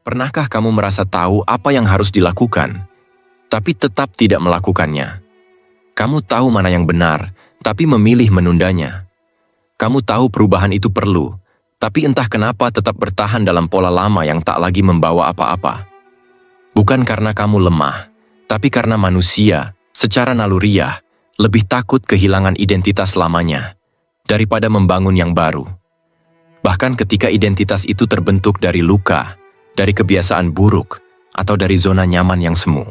Pernahkah kamu merasa tahu apa yang harus dilakukan, tapi tetap tidak melakukannya? Kamu tahu mana yang benar, tapi memilih menundanya. Kamu tahu perubahan itu perlu, tapi entah kenapa tetap bertahan dalam pola lama yang tak lagi membawa apa-apa. Bukan karena kamu lemah, tapi karena manusia, secara naluriah, lebih takut kehilangan identitas lamanya daripada membangun yang baru. Bahkan ketika identitas itu terbentuk dari luka, dari kebiasaan buruk, atau dari zona nyaman yang semu.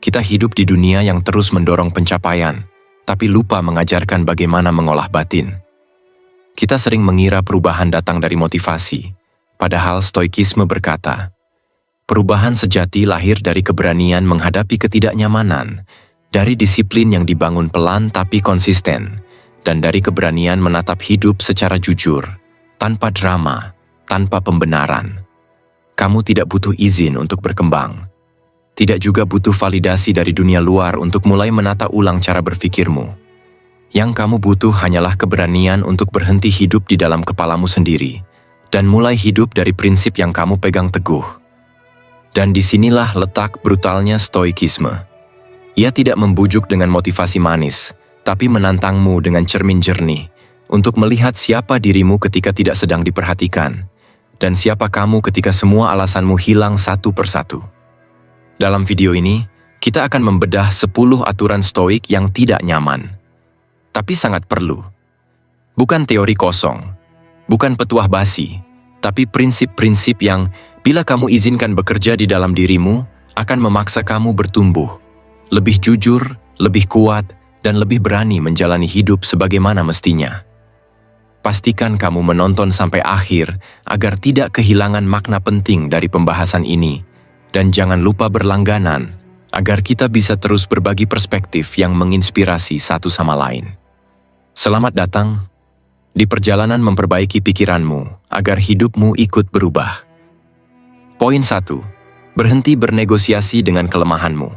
Kita hidup di dunia yang terus mendorong pencapaian, tapi lupa mengajarkan bagaimana mengolah batin. Kita sering mengira perubahan datang dari motivasi, padahal stoikisme berkata, perubahan sejati lahir dari keberanian menghadapi ketidaknyamanan, dari disiplin yang dibangun pelan tapi konsisten, dan dari keberanian menatap hidup secara jujur, tanpa drama, tanpa pembenaran. Kamu tidak butuh izin untuk berkembang. Tidak juga butuh validasi dari dunia luar untuk mulai menata ulang cara berpikirmu. Yang kamu butuh hanyalah keberanian untuk berhenti hidup di dalam kepalamu sendiri dan mulai hidup dari prinsip yang kamu pegang teguh. Dan disinilah letak brutalnya stoikisme. Ia tidak membujuk dengan motivasi manis, tapi menantangmu dengan cermin jernih untuk melihat siapa dirimu ketika tidak sedang diperhatikan. Dan siapa kamu ketika semua alasanmu hilang satu persatu. Dalam video ini, kita akan membedah 10 aturan stoik yang tidak nyaman, tapi sangat perlu. Bukan teori kosong, bukan petuah basi, tapi prinsip-prinsip yang, bila kamu izinkan bekerja di dalam dirimu, akan memaksa kamu bertumbuh, lebih jujur, lebih kuat, dan lebih berani menjalani hidup sebagaimana mestinya. Pastikan kamu menonton sampai akhir agar tidak kehilangan makna penting dari pembahasan ini. Dan jangan lupa berlangganan agar kita bisa terus berbagi perspektif yang menginspirasi satu sama lain. Selamat datang di perjalanan memperbaiki pikiranmu agar hidupmu ikut berubah. Poin 1. Berhenti bernegosiasi dengan kelemahanmu.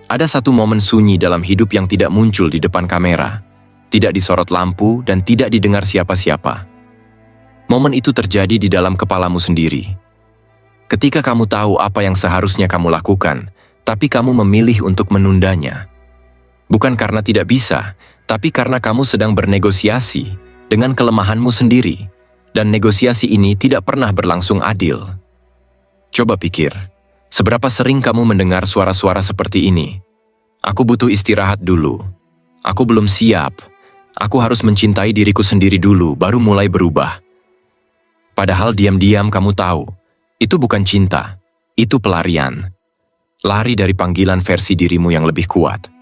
Ada satu momen sunyi dalam hidup yang tidak muncul di depan kamera, tidak disorot lampu, dan tidak didengar siapa-siapa. Momen itu terjadi di dalam kepalamu sendiri. Ketika kamu tahu apa yang seharusnya kamu lakukan, tapi kamu memilih untuk menundanya. Bukan karena tidak bisa, tapi karena kamu sedang bernegosiasi dengan kelemahanmu sendiri, dan negosiasi ini tidak pernah berlangsung adil. Coba pikir, seberapa sering kamu mendengar suara-suara seperti ini? Aku butuh istirahat dulu. Aku belum siap. Aku harus mencintai diriku sendiri dulu, baru mulai berubah. Padahal diam-diam kamu tahu, itu bukan cinta, itu pelarian. Lari dari panggilan versi dirimu yang lebih kuat.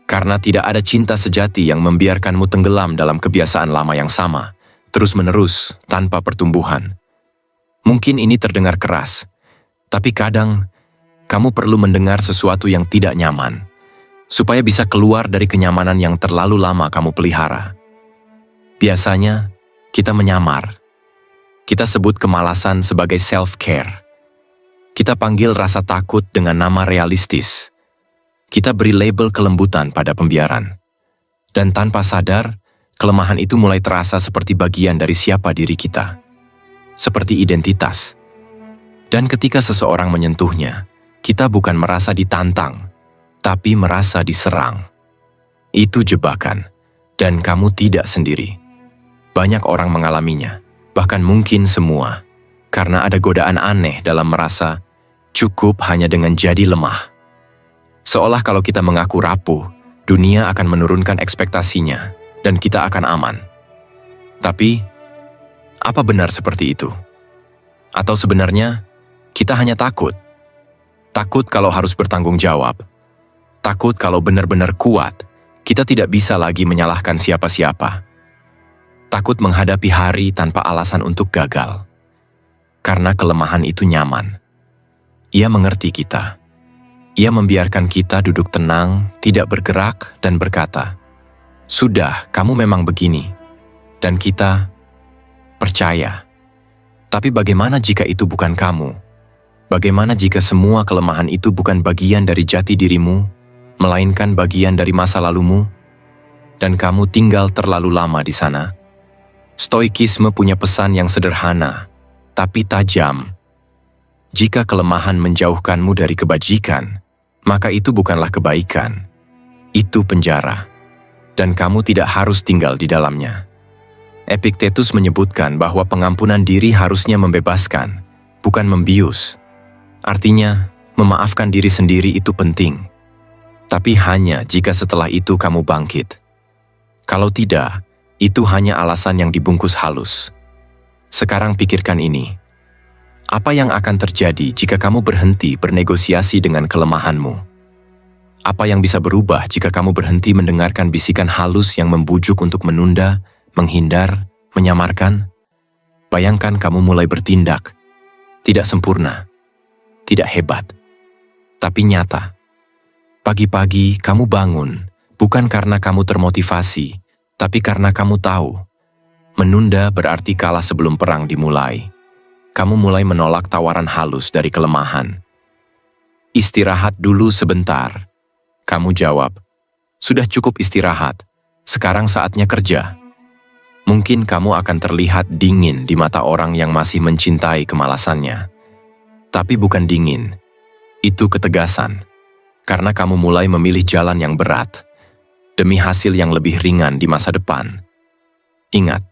Karena tidak ada cinta sejati yang membiarkanmu tenggelam dalam kebiasaan lama yang sama, terus-menerus, tanpa pertumbuhan. Mungkin ini terdengar keras, tapi kadang kamu perlu mendengar sesuatu yang tidak nyaman, supaya bisa keluar dari kenyamanan yang terlalu lama kamu pelihara. Biasanya, kita menyamar. Kita sebut kemalasan sebagai self-care. Kita panggil rasa takut dengan nama realistis. Kita beri label kelembutan pada pembiaran. Dan tanpa sadar, kelemahan itu mulai terasa seperti bagian dari siapa diri kita. Seperti identitas. Dan ketika seseorang menyentuhnya, kita bukan merasa ditantang, tapi merasa diserang. Itu jebakan, dan kamu tidak sendiri. Banyak orang mengalaminya, bahkan mungkin semua, karena ada godaan aneh dalam merasa cukup hanya dengan jadi lemah. Seolah kalau kita mengaku rapuh, dunia akan menurunkan ekspektasinya, dan kita akan aman. Tapi, apa benar seperti itu? Atau sebenarnya, kita hanya takut? Takut kalau harus bertanggung jawab. Takut kalau benar-benar kuat, kita tidak bisa lagi menyalahkan siapa-siapa. Takut menghadapi hari tanpa alasan untuk gagal. Karena kelemahan itu nyaman. Ia mengerti kita. Ia membiarkan kita duduk tenang, tidak bergerak, dan berkata, "Sudah, kamu memang begini." Dan kita percaya. Tapi bagaimana jika itu bukan kamu? Bagaimana jika semua kelemahan itu bukan bagian dari jati dirimu, melainkan bagian dari masa lalumu, dan kamu tinggal terlalu lama di sana? Stoikisme punya pesan yang sederhana, tapi tajam. Jika kelemahan menjauhkanmu dari kebajikan, maka itu bukanlah kebaikan. Itu penjara. Dan kamu tidak harus tinggal di dalamnya. Epictetus menyebutkan bahwa pengampunan diri harusnya membebaskan, bukan membius. Artinya, memaafkan diri sendiri itu penting. Tapi hanya jika setelah itu kamu bangkit. Kalau tidak, itu hanya alasan yang dibungkus halus. Sekarang pikirkan ini. Apa yang akan terjadi jika kamu berhenti bernegosiasi dengan kelemahanmu? Apa yang bisa berubah jika kamu berhenti mendengarkan bisikan halus yang membujuk untuk menunda, menghindar, menyamarkan? Bayangkan kamu mulai bertindak. Tidak sempurna, tidak hebat, tapi nyata. Pagi-pagi kamu bangun, bukan karena kamu termotivasi, tapi karena kamu tahu. Menunda berarti kalah sebelum perang dimulai. Kamu mulai menolak tawaran halus dari kelemahan. Istirahat dulu sebentar. Kamu jawab, sudah cukup istirahat, sekarang saatnya kerja. Mungkin kamu akan terlihat dingin di mata orang yang masih mencintai kemalasannya. Tapi bukan dingin, itu ketegasan. Karena kamu mulai memilih jalan yang berat, demi hasil yang lebih ringan di masa depan. Ingat,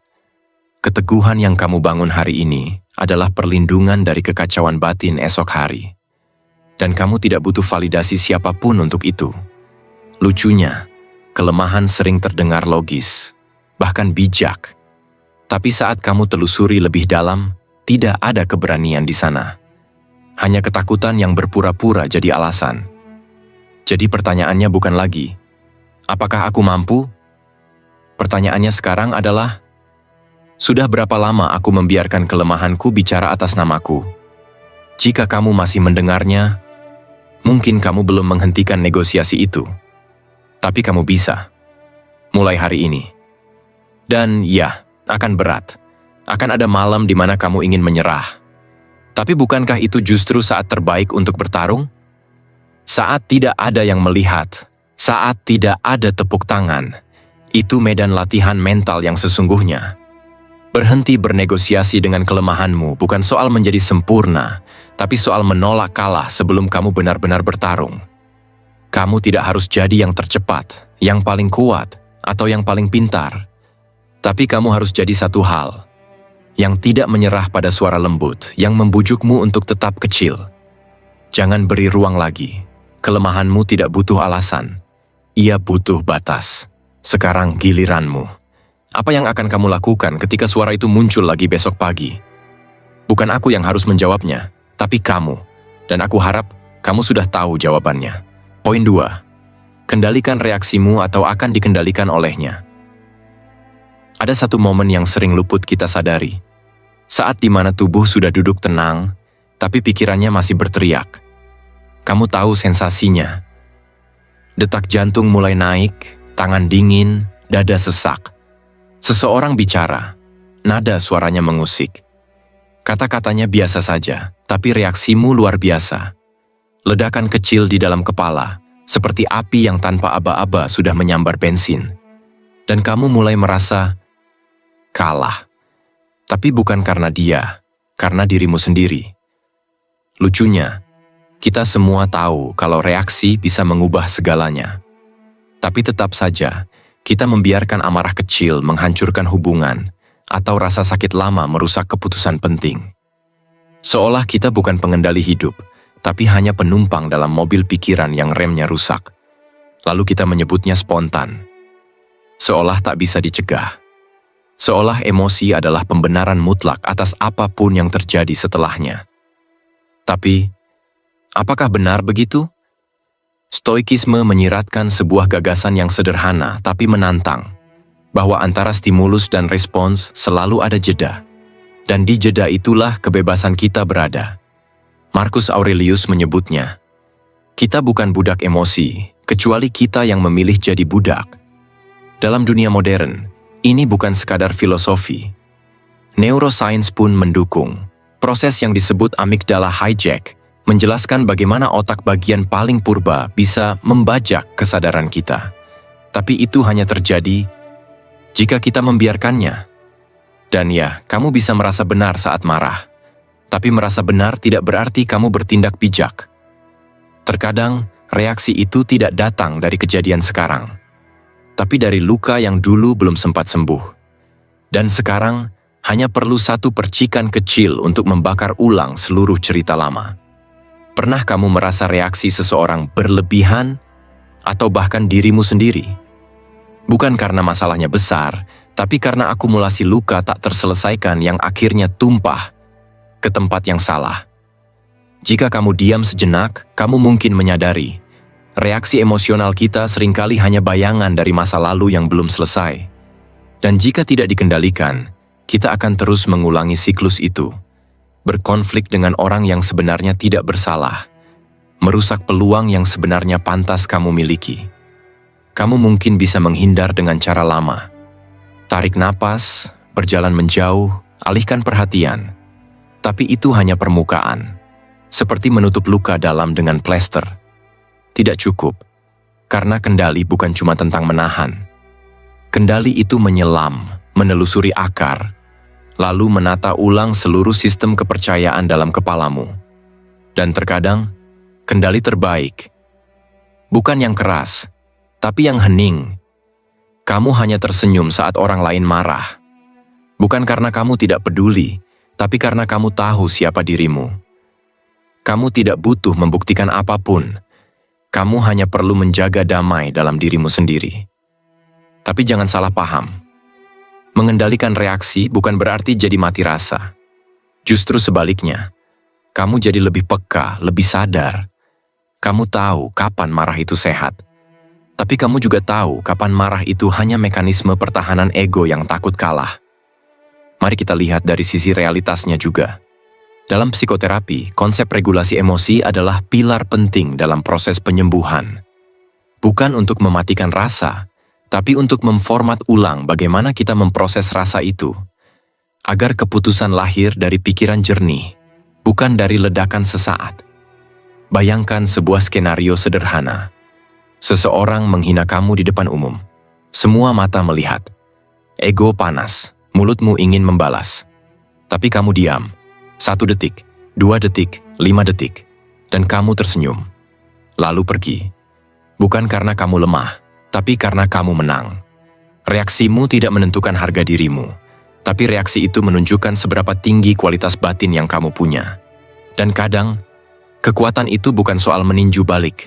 keteguhan yang kamu bangun hari ini adalah perlindungan dari kekacauan batin esok hari. Dan kamu tidak butuh validasi siapapun untuk itu. Lucunya, kelemahan sering terdengar logis, bahkan bijak. Tapi saat kamu telusuri lebih dalam, tidak ada keberanian di sana. Hanya ketakutan yang berpura-pura jadi alasan. Jadi pertanyaannya bukan lagi, apakah aku mampu? Pertanyaannya sekarang adalah, sudah berapa lama aku membiarkan kelemahanku bicara atas namaku? Jika kamu masih mendengarnya, mungkin kamu belum menghentikan negosiasi itu. Tapi kamu bisa. Mulai hari ini. Dan ya, akan berat. Akan ada malam di mana kamu ingin menyerah. Tapi bukankah itu justru saat terbaik untuk bertarung? Saat tidak ada yang melihat, saat tidak ada tepuk tangan, itu medan latihan mental yang sesungguhnya. Berhenti bernegosiasi dengan kelemahanmu bukan soal menjadi sempurna, tapi soal menolak kalah sebelum kamu benar-benar bertarung. Kamu tidak harus jadi yang tercepat, yang paling kuat, atau yang paling pintar. Tapi kamu harus jadi satu hal, yang tidak menyerah pada suara lembut, yang membujukmu untuk tetap kecil. Jangan beri ruang lagi. Kelemahanmu tidak butuh alasan. Ia butuh batas. Sekarang giliranmu. Apa yang akan kamu lakukan ketika suara itu muncul lagi besok pagi? Bukan aku yang harus menjawabnya, tapi kamu. Dan aku harap kamu sudah tahu jawabannya. Poin 2. Kendalikan reaksimu atau akan dikendalikan olehnya. Ada satu momen yang sering luput kita sadari. Saat di mana tubuh sudah duduk tenang, tapi pikirannya masih berteriak. Kamu tahu sensasinya. Detak jantung mulai naik, tangan dingin, dada sesak. Seseorang bicara, nada suaranya mengusik. Kata-katanya biasa saja, tapi reaksimu luar biasa. Ledakan kecil di dalam kepala, seperti api yang tanpa aba-aba sudah menyambar bensin. Dan kamu mulai merasa kalah. Tapi bukan karena dia, karena dirimu sendiri. Lucunya, kita semua tahu kalau reaksi bisa mengubah segalanya. Tapi tetap saja, kita membiarkan amarah kecil menghancurkan hubungan, atau rasa sakit lama merusak keputusan penting. Seolah kita bukan pengendali hidup, tapi hanya penumpang dalam mobil pikiran yang remnya rusak. Lalu kita menyebutnya spontan. Seolah tak bisa dicegah. Seolah emosi adalah pembenaran mutlak atas apapun yang terjadi setelahnya. Tapi, apakah benar begitu? Stoikisme menyiratkan sebuah gagasan yang sederhana tapi menantang, bahwa antara stimulus dan respons selalu ada jeda. Dan di jeda itulah kebebasan kita berada. Marcus Aurelius menyebutnya, kita bukan budak emosi, kecuali kita yang memilih jadi budak. Dalam dunia modern, ini bukan sekadar filosofi. Neuroscience pun mendukung. Proses yang disebut amygdala hijack menjelaskan bagaimana otak bagian paling purba bisa membajak kesadaran kita. Tapi itu hanya terjadi jika kita membiarkannya. Dan ya, kamu bisa merasa benar saat marah. Tapi merasa benar tidak berarti kamu bertindak bijak. Terkadang, reaksi itu tidak datang dari kejadian sekarang, tapi dari luka yang dulu belum sempat sembuh. Dan sekarang, hanya perlu satu percikan kecil untuk membakar ulang seluruh cerita lama. Pernah kamu merasa reaksi seseorang berlebihan, atau bahkan dirimu sendiri? Bukan karena masalahnya besar, tapi karena akumulasi luka tak terselesaikan yang akhirnya tumpah ke tempat yang salah. Jika kamu diam sejenak, kamu mungkin menyadari, reaksi emosional kita seringkali hanya bayangan dari masa lalu yang belum selesai. Dan jika tidak dikendalikan, kita akan terus mengulangi siklus itu, berkonflik dengan orang yang sebenarnya tidak bersalah, merusak peluang yang sebenarnya pantas kamu miliki. Kamu mungkin bisa menghindar dengan cara lama. Tarik napas, berjalan menjauh, alihkan perhatian. Tapi itu hanya permukaan, seperti menutup luka dalam dengan plester. Tidak cukup, karena kendali bukan cuma tentang menahan. Kendali itu menyelam, menelusuri akar, lalu menata ulang seluruh sistem kepercayaan dalam kepalamu. Dan terkadang, kendali terbaik, bukan yang keras, tapi yang hening. Kamu hanya tersenyum saat orang lain marah. Bukan karena kamu tidak peduli, tapi karena kamu tahu siapa dirimu. Kamu tidak butuh membuktikan apapun. Kamu hanya perlu menjaga damai dalam dirimu sendiri. Tapi jangan salah paham. Mengendalikan reaksi bukan berarti jadi mati rasa. Justru sebaliknya, kamu jadi lebih peka, lebih sadar. Kamu tahu kapan marah itu sehat. Tapi kamu juga tahu kapan marah itu hanya mekanisme pertahanan ego yang takut kalah. Mari kita lihat dari sisi realitasnya juga. Dalam psikoterapi, konsep regulasi emosi adalah pilar penting dalam proses penyembuhan. Bukan untuk mematikan rasa, tapi untuk memformat ulang bagaimana kita memproses rasa itu, agar keputusan lahir dari pikiran jernih, bukan dari ledakan sesaat. Bayangkan sebuah skenario sederhana. Seseorang menghina kamu di depan umum. Semua mata melihat. Ego panas. Mulutmu ingin membalas, tapi kamu diam. 1 detik, 2 detik, 5 detik, dan kamu tersenyum. Lalu pergi. Bukan karena kamu lemah, tapi karena kamu menang. Reaksimu tidak menentukan harga dirimu, tapi reaksi itu menunjukkan seberapa tinggi kualitas batin yang kamu punya. Dan kadang, kekuatan itu bukan soal meninju balik,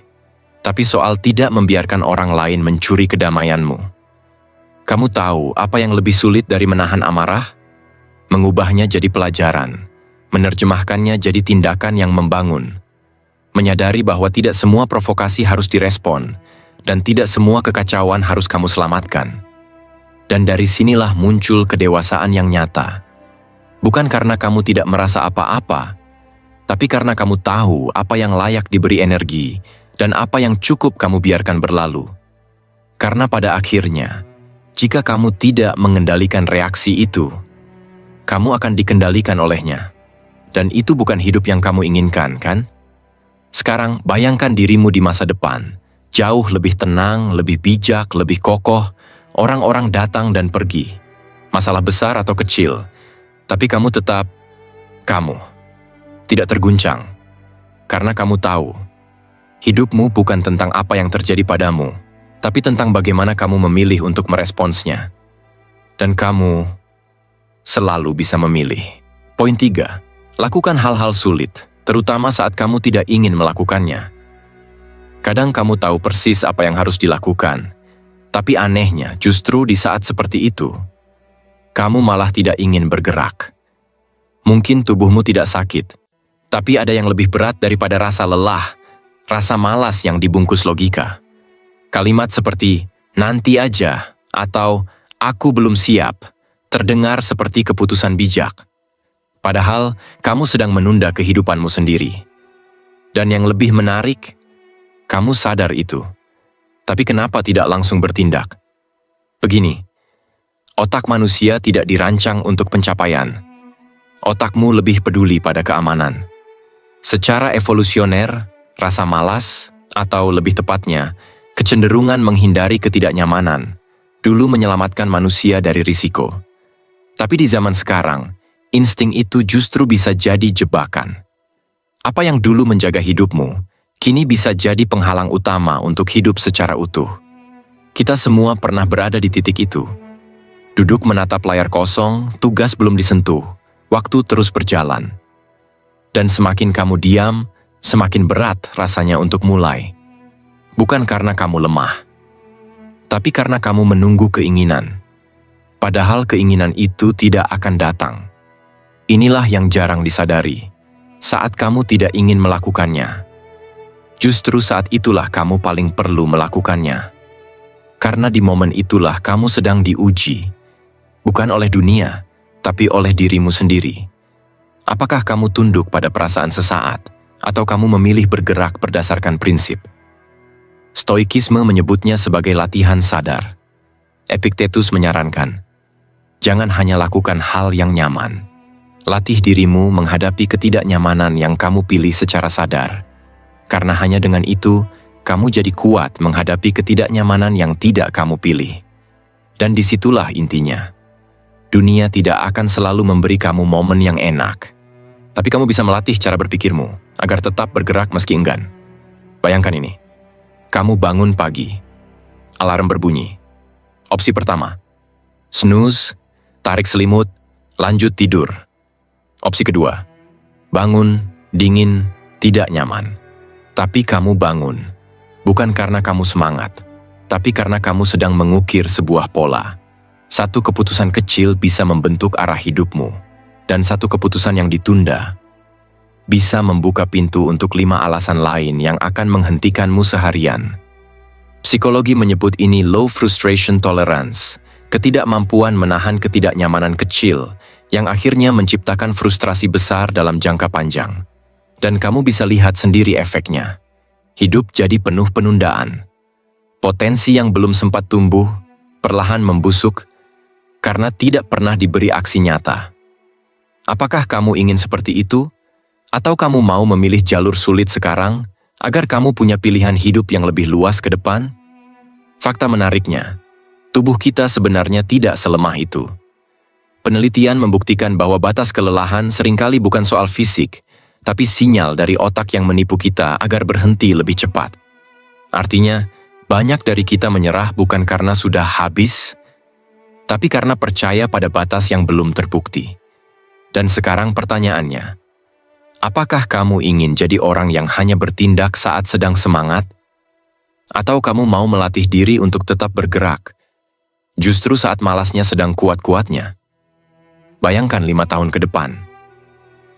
tapi soal tidak membiarkan orang lain mencuri kedamaianmu. Kamu tahu apa yang lebih sulit dari menahan amarah? Mengubahnya jadi pelajaran, menerjemahkannya jadi tindakan yang membangun. Menyadari bahwa tidak semua provokasi harus direspon, dan tidak semua kekacauan harus kamu selamatkan. Dan dari sinilah muncul kedewasaan yang nyata. Bukan karena kamu tidak merasa apa-apa, tapi karena kamu tahu apa yang layak diberi energi, dan apa yang cukup kamu biarkan berlalu. Karena pada akhirnya, jika kamu tidak mengendalikan reaksi itu, kamu akan dikendalikan olehnya. Dan itu bukan hidup yang kamu inginkan, kan? Sekarang, bayangkan dirimu di masa depan. Jauh lebih tenang, lebih bijak, lebih kokoh. Orang-orang datang dan pergi. Masalah besar atau kecil. Tapi kamu tetap kamu. Tidak terguncang. Karena kamu tahu, hidupmu bukan tentang apa yang terjadi padamu, tapi tentang bagaimana kamu memilih untuk meresponsnya. Dan kamu selalu bisa memilih. Poin 3. Lakukan hal-hal sulit, terutama saat kamu tidak ingin melakukannya. Kadang kamu tahu persis apa yang harus dilakukan, tapi anehnya justru di saat seperti itu, kamu malah tidak ingin bergerak. Mungkin tubuhmu tidak sakit, tapi ada yang lebih berat daripada rasa lelah, rasa malas yang dibungkus logika. Kalimat seperti, nanti aja, atau aku belum siap, terdengar seperti keputusan bijak. Padahal, kamu sedang menunda kehidupanmu sendiri. Dan yang lebih menarik, kamu sadar itu. Tapi kenapa tidak langsung bertindak? Begini, otak manusia tidak dirancang untuk pencapaian. Otakmu lebih peduli pada keamanan. Secara evolusioner, rasa malas, atau lebih tepatnya, kecenderungan menghindari ketidaknyamanan, dulu menyelamatkan manusia dari risiko. Tapi di zaman sekarang, insting itu justru bisa jadi jebakan. Apa yang dulu menjaga hidupmu, kini bisa jadi penghalang utama untuk hidup secara utuh. Kita semua pernah berada di titik itu. Duduk menatap layar kosong, tugas belum disentuh, waktu terus berjalan. Dan semakin kamu diam, semakin berat rasanya untuk mulai. Bukan karena kamu lemah, tapi karena kamu menunggu keinginan. Padahal keinginan itu tidak akan datang. Inilah yang jarang disadari. Saat kamu tidak ingin melakukannya, justru saat itulah kamu paling perlu melakukannya. Karena di momen itulah kamu sedang diuji, bukan oleh dunia, tapi oleh dirimu sendiri. Apakah kamu tunduk pada perasaan sesaat, atau kamu memilih bergerak berdasarkan prinsip? Stoikisme menyebutnya sebagai latihan sadar. Epictetus menyarankan, jangan hanya lakukan hal yang nyaman. Latih dirimu menghadapi ketidaknyamanan yang kamu pilih secara sadar. Karena hanya dengan itu, kamu jadi kuat menghadapi ketidaknyamanan yang tidak kamu pilih. Dan disitulah intinya. Dunia tidak akan selalu memberi kamu momen yang enak. Tapi kamu bisa melatih cara berpikirmu agar tetap bergerak meski enggan. Bayangkan ini. Kamu bangun pagi. Alarm berbunyi. Opsi pertama, snooze, tarik selimut, lanjut tidur. Opsi kedua, bangun, dingin, tidak nyaman. Tapi kamu bangun, bukan karena kamu semangat, tapi karena kamu sedang mengukir sebuah pola. Satu keputusan kecil bisa membentuk arah hidupmu, dan satu keputusan yang ditunda bisa membuka pintu untuk 5 alasan lain yang akan menghentikanmu seharian. Psikologi menyebut ini low frustration tolerance, ketidakmampuan menahan ketidaknyamanan kecil yang akhirnya menciptakan frustrasi besar dalam jangka panjang. Dan kamu bisa lihat sendiri efeknya. Hidup jadi penuh penundaan. Potensi yang belum sempat tumbuh, perlahan membusuk, karena tidak pernah diberi aksi nyata. Apakah kamu ingin seperti itu? Atau kamu mau memilih jalur sulit sekarang, agar kamu punya pilihan hidup yang lebih luas ke depan? Fakta menariknya, tubuh kita sebenarnya tidak selemah itu. Penelitian membuktikan bahwa batas kelelahan seringkali bukan soal fisik, tapi sinyal dari otak yang menipu kita agar berhenti lebih cepat. Artinya, banyak dari kita menyerah bukan karena sudah habis, tapi karena percaya pada batas yang belum terbukti. Dan sekarang pertanyaannya, apakah kamu ingin jadi orang yang hanya bertindak saat sedang semangat? Atau kamu mau melatih diri untuk tetap bergerak, justru saat malasnya sedang kuat-kuatnya? Bayangkan 5 tahun ke depan.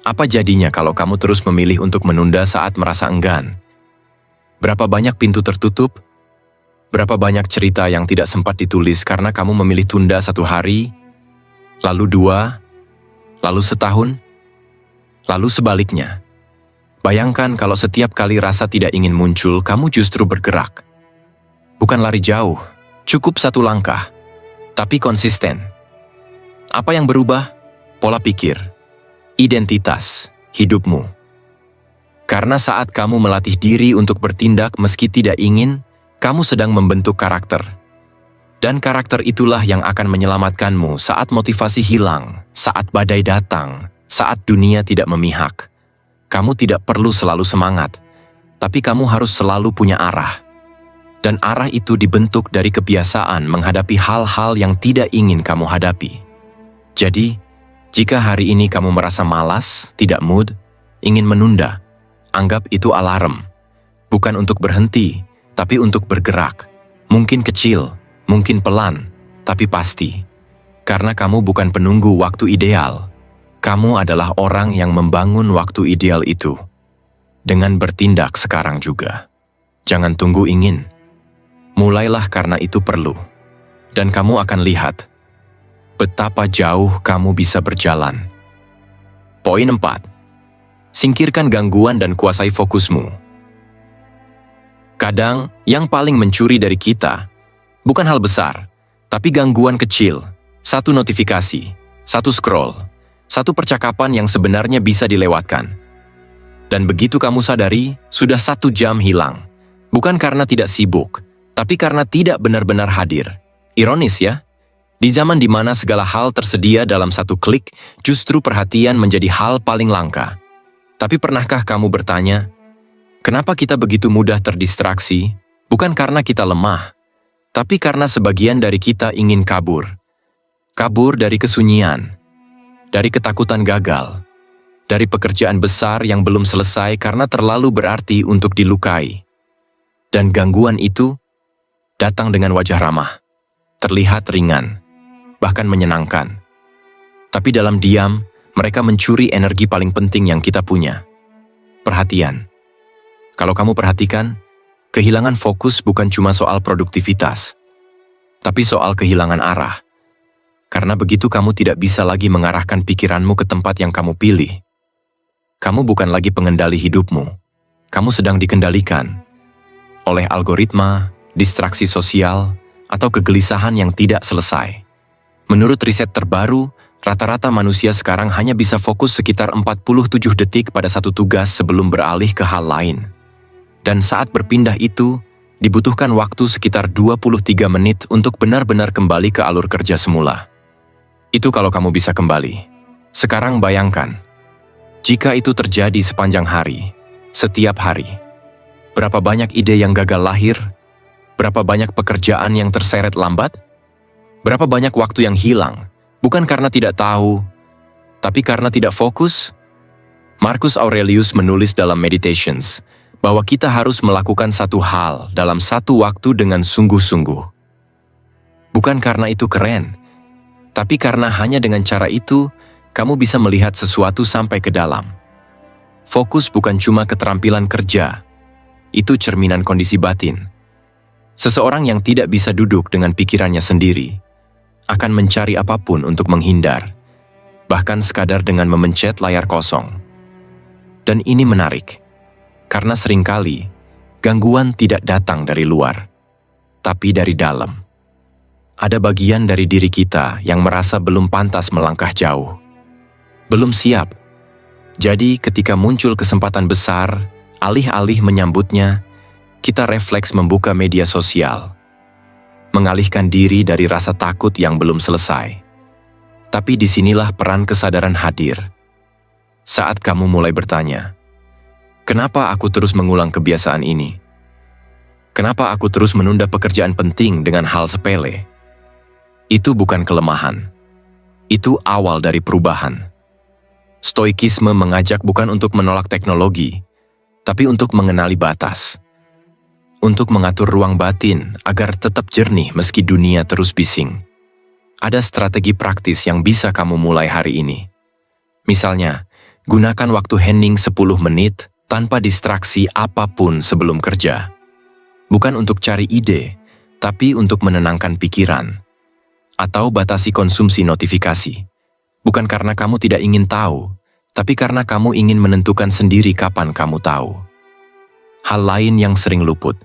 Apa jadinya kalau kamu terus memilih untuk menunda saat merasa enggan? Berapa banyak pintu tertutup? Berapa banyak cerita yang tidak sempat ditulis karena kamu memilih tunda 1 hari, lalu 2, lalu setahun, lalu sebaliknya. Bayangkan kalau setiap kali rasa tidak ingin muncul, kamu justru bergerak. Bukan lari jauh, cukup 1 langkah, tapi konsisten. Apa yang berubah? Pola pikir, identitas, hidupmu. Karena saat kamu melatih diri untuk bertindak meski tidak ingin, kamu sedang membentuk karakter. Dan karakter itulah yang akan menyelamatkanmu saat motivasi hilang, saat badai datang, saat dunia tidak memihak. Kamu tidak perlu selalu semangat, tapi kamu harus selalu punya arah. Dan arah itu dibentuk dari kebiasaan menghadapi hal-hal yang tidak ingin kamu hadapi. Jadi, jika hari ini kamu merasa malas, tidak mood, ingin menunda, anggap itu alarm. Bukan untuk berhenti, tapi untuk bergerak. Mungkin kecil, mungkin pelan, tapi pasti. Karena kamu bukan penunggu waktu ideal. Kamu adalah orang yang membangun waktu ideal itu. Dengan bertindak sekarang juga. Jangan tunggu ingin. Mulailah karena itu perlu. Dan kamu akan lihat betapa jauh kamu bisa berjalan. Poin 4. Singkirkan gangguan dan kuasai fokusmu. Kadang, yang paling mencuri dari kita bukan hal besar, tapi gangguan kecil. 1 notifikasi, 1 scroll, 1 percakapan yang sebenarnya bisa dilewatkan. Dan begitu kamu sadari, sudah 1 jam hilang. Bukan karena tidak sibuk, tapi karena tidak benar-benar hadir. Ironis ya? Di zaman di mana segala hal tersedia dalam satu klik, justru perhatian menjadi hal paling langka. Tapi pernahkah kamu bertanya, kenapa kita begitu mudah terdistraksi? Bukan karena kita lemah, tapi karena sebagian dari kita ingin kabur. Kabur dari kesunyian, dari ketakutan gagal, dari pekerjaan besar yang belum selesai karena terlalu berarti untuk dilukai. Dan gangguan itu datang dengan wajah ramah, terlihat ringan, bahkan menyenangkan. Tapi dalam diam, mereka mencuri energi paling penting yang kita punya. Perhatian. Kalau kamu perhatikan, kehilangan fokus bukan cuma soal produktivitas, tapi soal kehilangan arah. Karena begitu kamu tidak bisa lagi mengarahkan pikiranmu ke tempat yang kamu pilih. Kamu bukan lagi pengendali hidupmu. Kamu sedang dikendalikan oleh algoritma, distraksi sosial, atau kegelisahan yang tidak selesai. Menurut riset terbaru, rata-rata manusia sekarang hanya bisa fokus sekitar 47 detik pada satu tugas sebelum beralih ke hal lain. Dan saat berpindah itu, dibutuhkan waktu sekitar 23 menit untuk benar-benar kembali ke alur kerja semula. Itu kalau kamu bisa kembali. Sekarang bayangkan, jika itu terjadi sepanjang hari, setiap hari, berapa banyak ide yang gagal lahir? Berapa banyak pekerjaan yang terseret lambat? Berapa banyak waktu yang hilang, bukan karena tidak tahu, tapi karena tidak fokus? Marcus Aurelius menulis dalam Meditations bahwa kita harus melakukan satu hal dalam satu waktu dengan sungguh-sungguh. Bukan karena itu keren, tapi karena hanya dengan cara itu, kamu bisa melihat sesuatu sampai ke dalam. Fokus bukan cuma keterampilan kerja, itu cerminan kondisi batin. Seseorang yang tidak bisa duduk dengan pikirannya sendiri akan mencari apapun untuk menghindar, bahkan sekadar dengan memencet layar kosong. Dan ini menarik, karena seringkali gangguan tidak datang dari luar, tapi dari dalam. Ada bagian dari diri kita yang merasa belum pantas melangkah jauh, belum siap. Jadi ketika muncul kesempatan besar, alih-alih menyambutnya, kita refleks membuka media sosial, mengalihkan diri dari rasa takut yang belum selesai. Tapi disinilah peran kesadaran hadir. Saat kamu mulai bertanya, kenapa aku terus mengulang kebiasaan ini? Kenapa aku terus menunda pekerjaan penting dengan hal sepele? Itu bukan kelemahan. Itu awal dari perubahan. Stoikisme mengajak bukan untuk menolak teknologi, tapi untuk mengenali batas. Untuk mengatur ruang batin agar tetap jernih meski dunia terus bising. Ada strategi praktis yang bisa kamu mulai hari ini. Misalnya, gunakan waktu hening 10 menit tanpa distraksi apapun sebelum kerja. Bukan untuk cari ide, tapi untuk menenangkan pikiran. Atau batasi konsumsi notifikasi. Bukan karena kamu tidak ingin tahu, tapi karena kamu ingin menentukan sendiri kapan kamu tahu. Hal lain yang sering luput.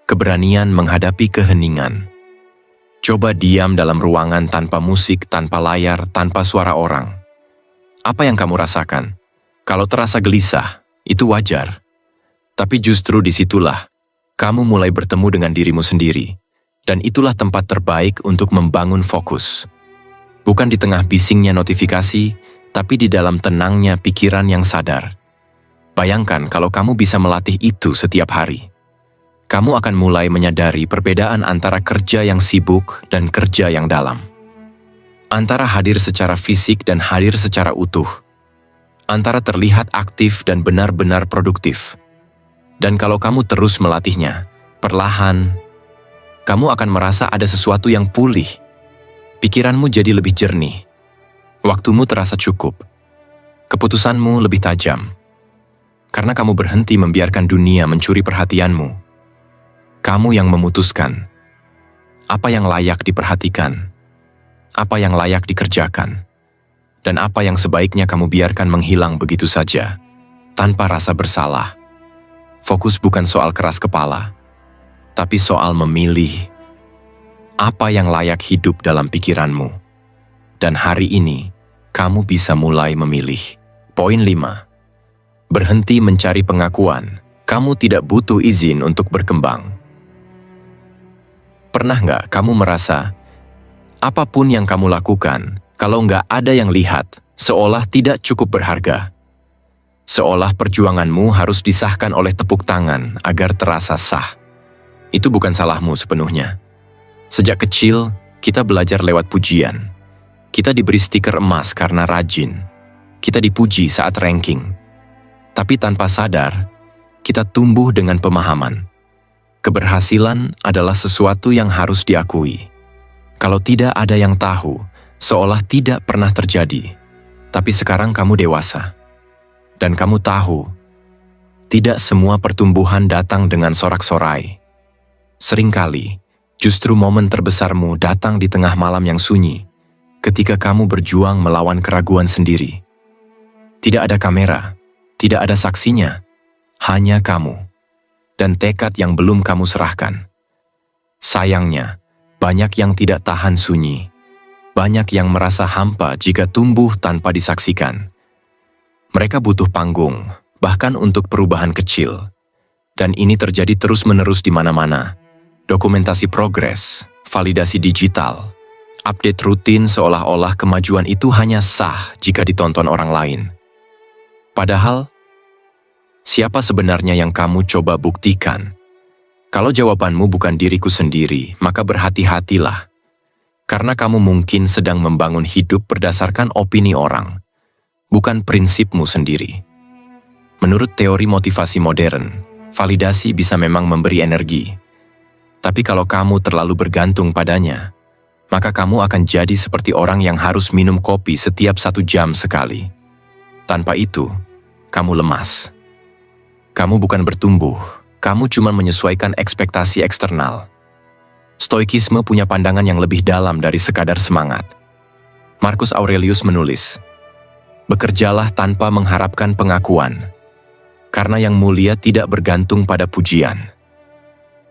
Keberanian menghadapi keheningan. Coba diam dalam ruangan tanpa musik, tanpa layar, tanpa suara orang. Apa yang kamu rasakan? Kalau terasa gelisah, itu wajar. Tapi justru disitulah, kamu mulai bertemu dengan dirimu sendiri. Dan itulah tempat terbaik untuk membangun fokus. Bukan di tengah bisingnya notifikasi, tapi di dalam tenangnya pikiran yang sadar. Bayangkan kalau kamu bisa melatih itu setiap hari. Kamu akan mulai menyadari perbedaan antara kerja yang sibuk dan kerja yang dalam. Antara hadir secara fisik dan hadir secara utuh. Antara terlihat aktif dan benar-benar produktif. Dan kalau kamu terus melatihnya, perlahan, kamu akan merasa ada sesuatu yang pulih. Pikiranmu jadi lebih jernih. Waktumu terasa cukup. Keputusanmu lebih tajam. Karena kamu berhenti membiarkan dunia mencuri perhatianmu. Kamu yang memutuskan apa yang layak diperhatikan, apa yang layak dikerjakan, dan apa yang sebaiknya kamu biarkan menghilang begitu saja, tanpa rasa bersalah. Fokus bukan soal keras kepala, tapi soal memilih apa yang layak hidup dalam pikiranmu. Dan hari ini, kamu bisa mulai memilih. Poin 5. Berhenti mencari pengakuan. Kamu tidak butuh izin untuk berkembang. Pernah nggak kamu merasa, Apapun yang kamu lakukan, kalau nggak ada yang lihat, seolah tidak cukup berharga. Seolah perjuanganmu harus disahkan oleh tepuk tangan agar terasa sah. Itu bukan salahmu sepenuhnya. Sejak kecil, kita belajar lewat pujian. Kita diberi stiker emas karena rajin. Kita dipuji saat ranking. Tapi tanpa sadar, kita tumbuh dengan pemahaman. Keberhasilan adalah sesuatu yang harus diakui. Kalau tidak ada yang tahu, seolah tidak pernah terjadi. Tapi sekarang kamu dewasa. Dan kamu tahu, tidak semua pertumbuhan datang dengan sorak-sorai. Seringkali, justru momen terbesarmu datang di tengah malam yang sunyi, ketika kamu berjuang melawan keraguan sendiri. Tidak ada kamera, tidak ada saksinya, hanya kamu, dan tekad yang belum kamu serahkan. Sayangnya, banyak yang tidak tahan sunyi, banyak yang merasa hampa jika tumbuh tanpa disaksikan. Mereka butuh panggung, bahkan untuk perubahan kecil. Dan ini terjadi terus-menerus di mana-mana. Dokumentasi progres, validasi digital, update rutin seolah-olah kemajuan itu hanya sah jika ditonton orang lain. Padahal, siapa sebenarnya yang kamu coba buktikan? Kalau jawabanmu bukan diriku sendiri, maka berhati-hatilah. Karena kamu mungkin sedang membangun hidup berdasarkan opini orang, bukan prinsipmu sendiri. Menurut teori motivasi modern, validasi bisa memang memberi energi. Tapi kalau kamu terlalu bergantung padanya, maka kamu akan jadi seperti orang yang harus minum kopi setiap 1 jam sekali. Tanpa itu, kamu lemas. Kamu bukan bertumbuh, kamu cuma menyesuaikan ekspektasi eksternal. Stoikisme punya pandangan yang lebih dalam dari sekadar semangat. Marcus Aurelius menulis, "Bekerjalah tanpa mengharapkan pengakuan, karena yang mulia tidak bergantung pada pujian."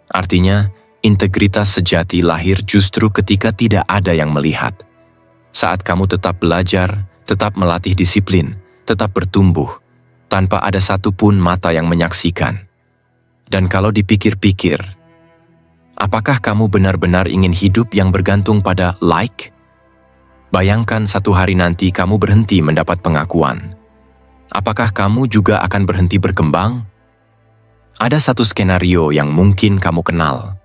Artinya, integritas sejati lahir justru ketika tidak ada yang melihat. Saat kamu tetap belajar, tetap melatih disiplin, tetap bertumbuh, tanpa ada satupun mata yang menyaksikan. Dan kalau dipikir-pikir, apakah kamu benar-benar ingin hidup yang bergantung pada like? Bayangkan satu hari nanti kamu berhenti mendapat pengakuan. Apakah kamu juga akan berhenti berkembang? Ada satu skenario yang mungkin kamu kenal.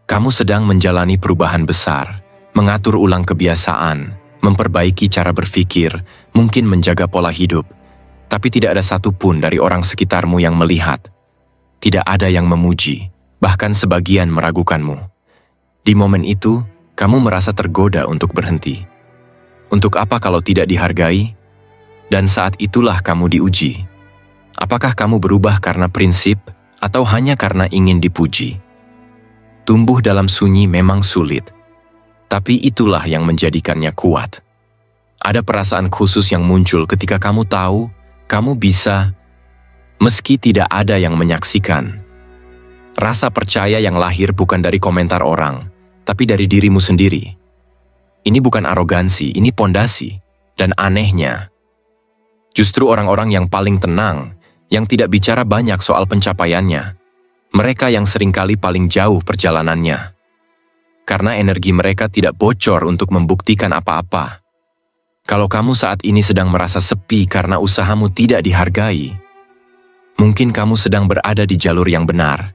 Kamu sedang menjalani perubahan besar, mengatur ulang kebiasaan, memperbaiki cara berpikir, mungkin menjaga pola hidup, tapi tidak ada satupun dari orang sekitarmu yang melihat. Tidak ada yang memuji, bahkan sebagian meragukanmu. Di momen itu, kamu merasa tergoda untuk berhenti. Untuk apa kalau tidak dihargai? Dan saat itulah kamu diuji. Apakah kamu berubah karena prinsip atau hanya karena ingin dipuji? Tumbuh dalam sunyi memang sulit, tapi itulah yang menjadikannya kuat. Ada perasaan khusus yang muncul ketika kamu tahu kamu bisa, meski tidak ada yang menyaksikan. Rasa percaya yang lahir bukan dari komentar orang, tapi dari dirimu sendiri. Ini bukan arogansi, ini pondasi. Dan anehnya, justru orang-orang yang paling tenang, yang tidak bicara banyak soal pencapaiannya, mereka yang seringkali paling jauh perjalanannya. Karena energi mereka tidak bocor untuk membuktikan apa-apa. Kalau kamu saat ini sedang merasa sepi karena usahamu tidak dihargai, mungkin kamu sedang berada di jalur yang benar.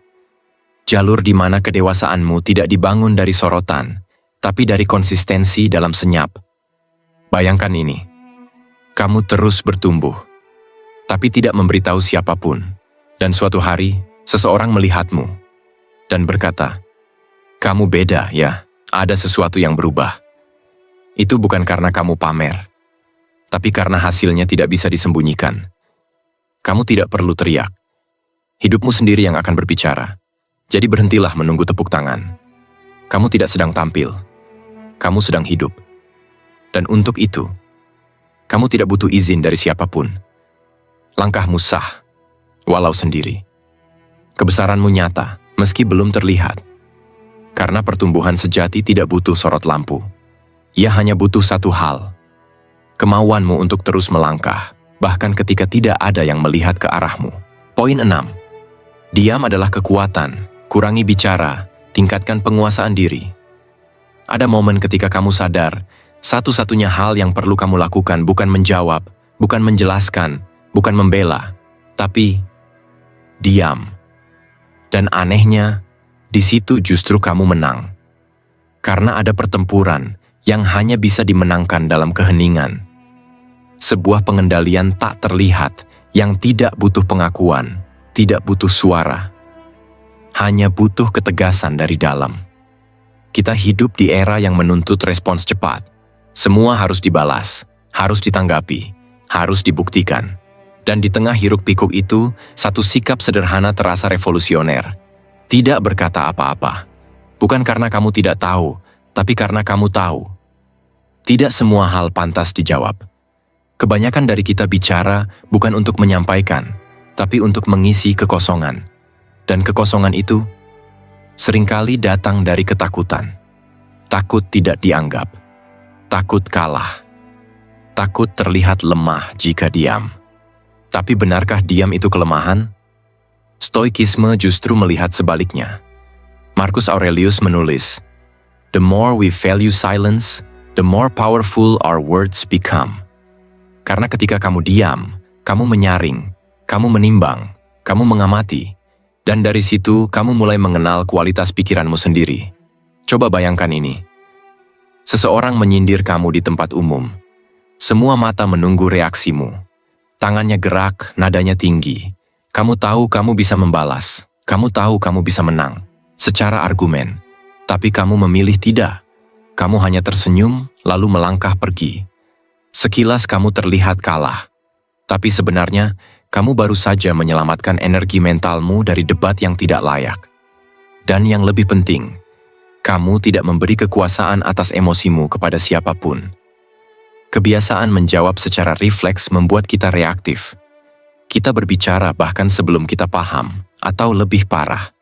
Jalur di mana kedewasaanmu tidak dibangun dari sorotan, tapi dari konsistensi dalam senyap. Bayangkan ini, kamu terus bertumbuh, tapi tidak memberitahu siapapun. Dan suatu hari, seseorang melihatmu dan berkata, "Kamu beda ya, ada sesuatu yang berubah." Itu bukan karena kamu pamer, tapi karena hasilnya tidak bisa disembunyikan. Kamu tidak perlu teriak. Hidupmu sendiri yang akan berbicara. Jadi berhentilah menunggu tepuk tangan. Kamu tidak sedang tampil. Kamu sedang hidup. Dan untuk itu, kamu tidak butuh izin dari siapapun. Langkahmu sah, walau sendiri. Kebesaranmu nyata, meski belum terlihat. Karena pertumbuhan sejati tidak butuh sorot lampu. Ia hanya butuh satu hal. Kemauanmu untuk terus melangkah, bahkan ketika tidak ada yang melihat ke arahmu. Poin 6. Diam adalah kekuatan. Kurangi bicara, tingkatkan penguasaan diri. Ada momen ketika kamu sadar, satu-satunya hal yang perlu kamu lakukan bukan menjawab, bukan menjelaskan, bukan membela, tapi diam. Dan anehnya, di situ justru kamu menang. Karena ada pertempuran yang hanya bisa dimenangkan dalam keheningan. Sebuah pengendalian tak terlihat yang tidak butuh pengakuan, tidak butuh suara. Hanya butuh ketegasan dari dalam. Kita hidup di era yang menuntut respons cepat. Semua harus dibalas, harus ditanggapi, harus dibuktikan. Dan di tengah hiruk-pikuk itu, satu sikap sederhana terasa revolusioner. Tidak berkata apa-apa. Bukan karena kamu tidak tahu, tapi karena kamu tahu. Tidak semua hal pantas dijawab. Kebanyakan dari kita bicara bukan untuk menyampaikan, tapi untuk mengisi kekosongan. Dan kekosongan itu seringkali datang dari ketakutan. Takut tidak dianggap. Takut kalah. Takut terlihat lemah jika diam. Tapi benarkah diam itu kelemahan? Stoikisme justru melihat sebaliknya. Marcus Aurelius menulis, "The more we value silence, the more powerful our words become." Karena ketika kamu diam, kamu menyaring, kamu menimbang, kamu mengamati, dan dari situ kamu mulai mengenal kualitas pikiranmu sendiri. Coba bayangkan ini. Seseorang menyindir kamu di tempat umum. Semua mata menunggu reaksimu. Tangannya gerak, nadanya tinggi. Kamu tahu kamu bisa membalas. Kamu tahu kamu bisa menang. Secara argumen. Tapi kamu memilih tidak. Kamu hanya tersenyum, lalu melangkah pergi. Sekilas kamu terlihat kalah. Tapi sebenarnya, kamu baru saja menyelamatkan energi mentalmu dari debat yang tidak layak. Dan yang lebih penting, kamu tidak memberi kekuasaan atas emosimu kepada siapapun. Kebiasaan menjawab secara refleks membuat kita reaktif. Kita berbicara bahkan sebelum kita paham, atau lebih parah.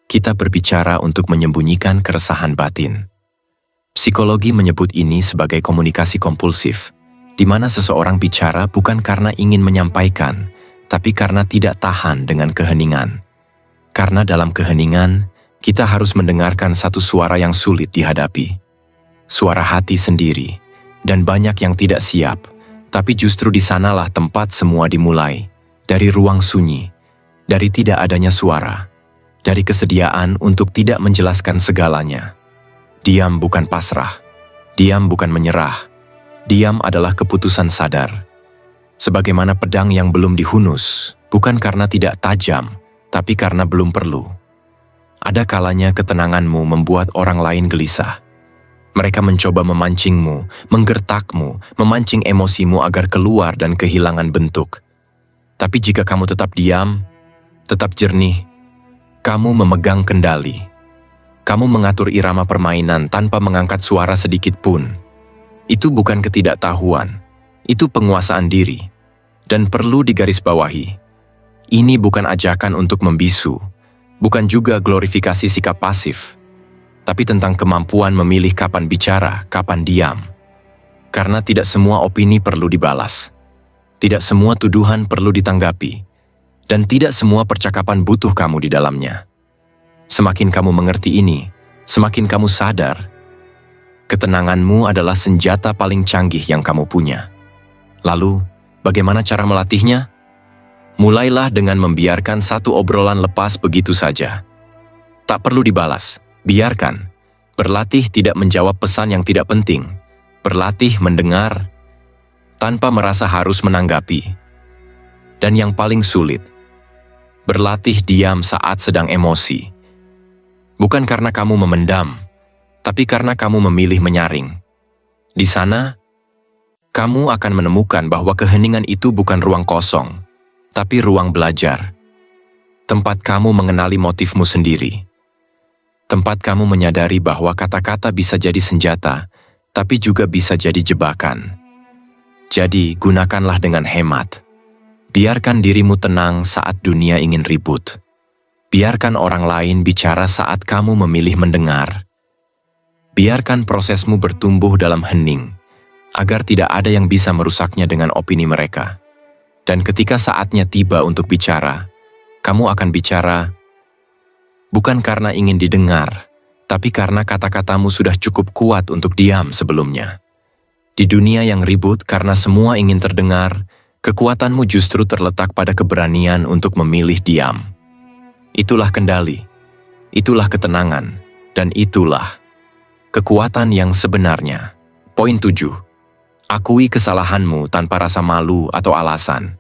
Kita berbicara untuk menyembunyikan keresahan batin. Psikologi menyebut ini sebagai komunikasi kompulsif, di mana seseorang bicara bukan karena ingin menyampaikan, tapi karena tidak tahan dengan keheningan. Karena dalam keheningan, kita harus mendengarkan satu suara yang sulit dihadapi. Suara hati sendiri, dan banyak yang tidak siap, tapi justru di sanalah tempat semua dimulai, dari ruang sunyi, dari tidak adanya suara, dari kesediaan untuk tidak menjelaskan segalanya. Diam bukan pasrah, diam bukan menyerah, diam adalah keputusan sadar. Sebagaimana pedang yang belum dihunus, bukan karena tidak tajam, tapi karena belum perlu. Ada kalanya ketenanganmu membuat orang lain gelisah. Mereka mencoba memancingmu, menggertakmu, memancing emosimu agar keluar dan kehilangan bentuk. Tapi jika kamu tetap diam, tetap jernih, kamu memegang kendali. Kamu mengatur irama permainan tanpa mengangkat suara sedikit pun. Itu bukan ketidaktahuan, itu penguasaan diri. Dan perlu digarisbawahi, ini bukan ajakan untuk membisu, bukan juga glorifikasi sikap pasif, tapi tentang kemampuan memilih kapan bicara, kapan diam. Karena tidak semua opini perlu dibalas. Tidak semua tuduhan perlu ditanggapi, dan tidak semua percakapan butuh kamu di dalamnya. Semakin kamu mengerti ini, semakin kamu sadar, ketenanganmu adalah senjata paling canggih yang kamu punya. Lalu, bagaimana cara melatihnya? Mulailah dengan membiarkan satu obrolan lepas begitu saja. Tak perlu dibalas, biarkan. Berlatih tidak menjawab pesan yang tidak penting. Berlatih mendengar, tanpa merasa harus menanggapi. Dan yang paling sulit, berlatih diam saat sedang emosi. Bukan karena kamu memendam, tapi karena kamu memilih menyaring. Di sana, kamu akan menemukan bahwa keheningan itu bukan ruang kosong, tapi ruang belajar. Tempat kamu mengenali motifmu sendiri. Tempat kamu menyadari bahwa kata-kata bisa jadi senjata, tapi juga bisa jadi jebakan. Jadi, gunakanlah dengan hemat. Biarkan dirimu tenang saat dunia ingin ribut. Biarkan orang lain bicara saat kamu memilih mendengar. Biarkan prosesmu bertumbuh dalam hening, agar tidak ada yang bisa merusaknya dengan opini mereka. Dan ketika saatnya tiba untuk bicara, kamu akan bicara bukan karena ingin didengar, tapi karena kata-katamu sudah cukup kuat untuk diam sebelumnya. Di dunia yang ribut karena semua ingin terdengar, kekuatanmu justru terletak pada keberanian untuk memilih diam. Itulah kendali, itulah ketenangan, dan itulah kekuatan yang sebenarnya. Poin 7. Akui kesalahanmu tanpa rasa malu atau alasan.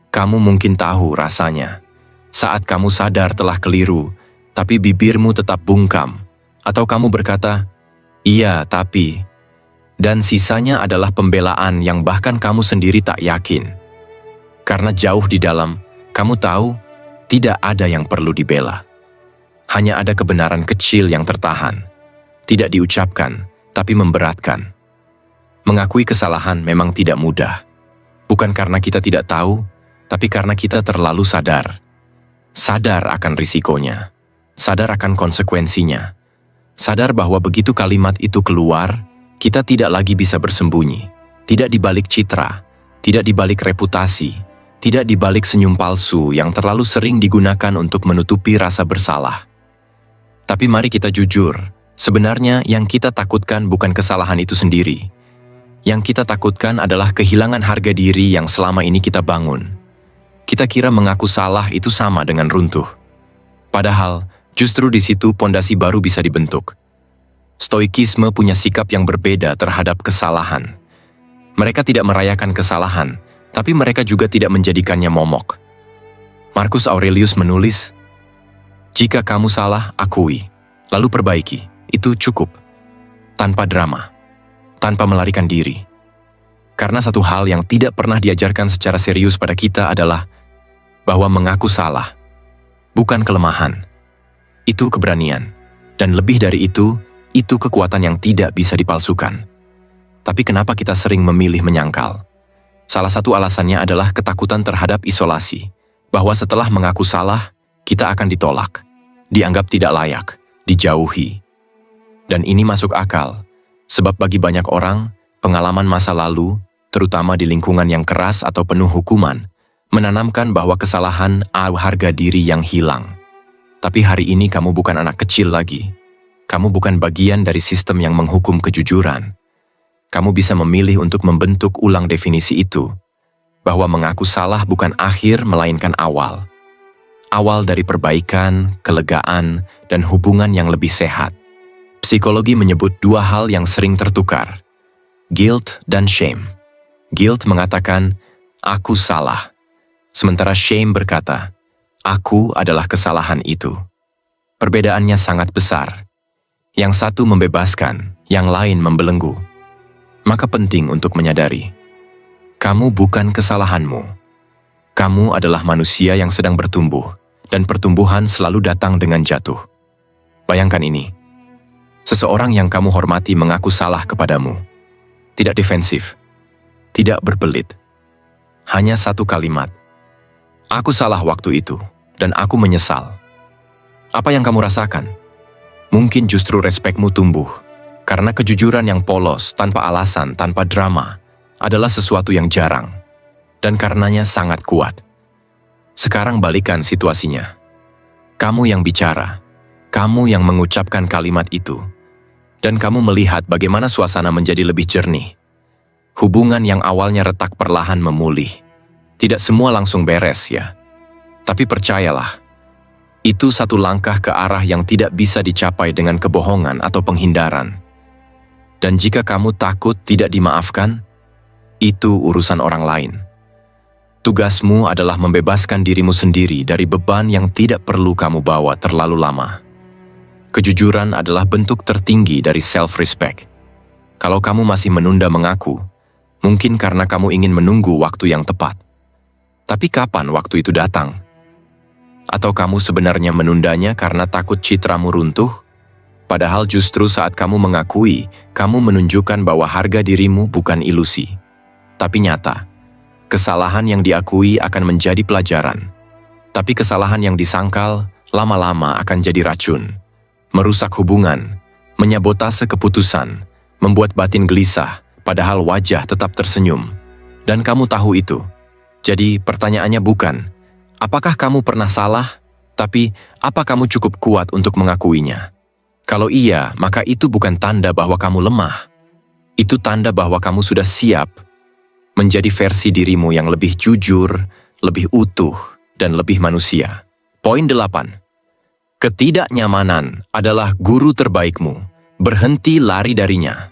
Kamu mungkin tahu rasanya. Saat kamu sadar telah keliru, tapi bibirmu tetap bungkam. Atau kamu berkata, iya tapi, dan sisanya adalah pembelaan yang bahkan kamu sendiri tak yakin. Karena jauh di dalam, kamu tahu, tidak ada yang perlu dibela. Hanya ada kebenaran kecil yang tertahan. Tidak diucapkan, tapi memberatkan. Mengakui kesalahan memang tidak mudah. Bukan karena kita tidak tahu, tapi karena kita terlalu sadar. Sadar akan risikonya. Sadar akan konsekuensinya. Sadar bahwa begitu kalimat itu keluar, kita tidak lagi bisa bersembunyi. Tidak dibalik citra, tidak dibalik reputasi, tidak dibalik senyum palsu yang terlalu sering digunakan untuk menutupi rasa bersalah. Tapi mari kita jujur, sebenarnya yang kita takutkan bukan kesalahan itu sendiri. Yang kita takutkan adalah kehilangan harga diri yang selama ini kita bangun. Kita kira mengaku salah itu sama dengan runtuh. Padahal, justru di situ pondasi baru bisa dibentuk. Stoikisme punya sikap yang berbeda terhadap kesalahan. Mereka tidak merayakan kesalahan, tapi mereka juga tidak menjadikannya momok. Marcus Aurelius menulis, "Jika kamu salah, akui, lalu perbaiki. Itu cukup. Tanpa drama, tanpa melarikan diri." Karena satu hal yang tidak pernah diajarkan secara serius pada kita adalah bahwa mengaku salah bukan kelemahan. Itu keberanian. Dan lebih dari itu kekuatan yang tidak bisa dipalsukan. Tapi kenapa kita sering memilih menyangkal? Salah satu alasannya adalah ketakutan terhadap isolasi. Bahwa setelah mengaku salah, kita akan ditolak, dianggap tidak layak, dijauhi. Dan ini masuk akal, sebab bagi banyak orang, pengalaman masa lalu, terutama di lingkungan yang keras atau penuh hukuman, menanamkan bahwa kesalahan harga diri yang hilang. Tapi hari ini kamu bukan anak kecil lagi. Kamu bukan bagian dari sistem yang menghukum kejujuran. Kamu bisa memilih untuk membentuk ulang definisi itu, bahwa mengaku salah bukan akhir melainkan awal. Awal dari perbaikan, kelegaan, dan hubungan yang lebih sehat. Psikologi menyebut dua hal yang sering tertukar, guilt dan shame. Guilt mengatakan, aku salah. Sementara shame berkata, aku adalah kesalahan itu. Perbedaannya sangat besar. Yang satu membebaskan, yang lain membelenggu. Maka penting untuk menyadari, kamu bukan kesalahanmu. Kamu adalah manusia yang sedang bertumbuh, dan pertumbuhan selalu datang dengan jatuh. Bayangkan ini, seseorang yang kamu hormati mengaku salah kepadamu. Tidak defensif, tidak berbelit. Hanya satu kalimat, aku salah waktu itu, dan aku menyesal. Apa yang kamu rasakan? Mungkin justru respekmu tumbuh, karena kejujuran yang polos, tanpa alasan, tanpa drama, adalah sesuatu yang jarang, dan karenanya sangat kuat. Sekarang balikan situasinya. Kamu yang bicara, kamu yang mengucapkan kalimat itu, dan kamu melihat bagaimana suasana menjadi lebih jernih. Hubungan yang awalnya retak perlahan memulih. Tidak semua langsung beres ya, tapi percayalah, itu satu langkah ke arah yang tidak bisa dicapai dengan kebohongan atau penghindaran. Dan jika kamu takut tidak dimaafkan, itu urusan orang lain. Tugasmu adalah membebaskan dirimu sendiri dari beban yang tidak perlu kamu bawa terlalu lama. Kejujuran adalah bentuk tertinggi dari self-respect. Kalau kamu masih menunda mengaku, mungkin karena kamu ingin menunggu waktu yang tepat. Tapi kapan waktu itu datang? Atau kamu sebenarnya menundanya karena takut citramu runtuh? Padahal justru saat kamu mengakui, kamu menunjukkan bahwa harga dirimu bukan ilusi, tapi nyata. Kesalahan yang diakui akan menjadi pelajaran. Tapi kesalahan yang disangkal, lama-lama akan jadi racun. Merusak hubungan, menyabotase keputusan, membuat batin gelisah, padahal wajah tetap tersenyum. Dan kamu tahu itu. Jadi pertanyaannya bukan, apakah kamu pernah salah, tapi apa kamu cukup kuat untuk mengakuinya? Kalau iya, maka itu bukan tanda bahwa kamu lemah. Itu tanda bahwa kamu sudah siap menjadi versi dirimu yang lebih jujur, lebih utuh, dan lebih manusia. Poin 8. Ketidaknyamanan adalah guru terbaikmu. Berhenti lari darinya.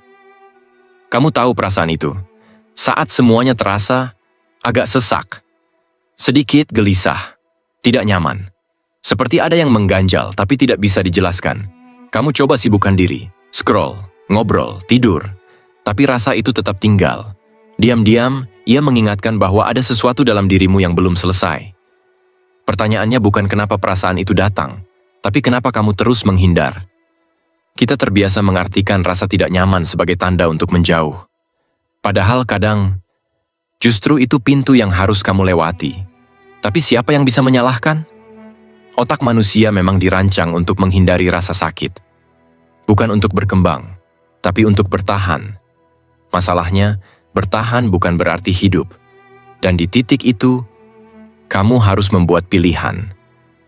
Kamu tahu perasaan itu. Saat semuanya terasa agak sesak, sedikit gelisah, tidak nyaman. Seperti ada yang mengganjal tapi tidak bisa dijelaskan. Kamu coba sibukkan diri, scroll, ngobrol, tidur. Tapi rasa itu tetap tinggal. Diam-diam, ia mengingatkan bahwa ada sesuatu dalam dirimu yang belum selesai. Pertanyaannya bukan kenapa perasaan itu datang, tapi kenapa kamu terus menghindar. Kita terbiasa mengartikan rasa tidak nyaman sebagai tanda untuk menjauh. Padahal kadang, justru itu pintu yang harus kamu lewati. Tapi siapa yang bisa menyalahkan? Otak manusia memang dirancang untuk menghindari rasa sakit. Bukan untuk berkembang, tapi untuk bertahan. Masalahnya, bertahan bukan berarti hidup. Dan di titik itu, kamu harus membuat pilihan.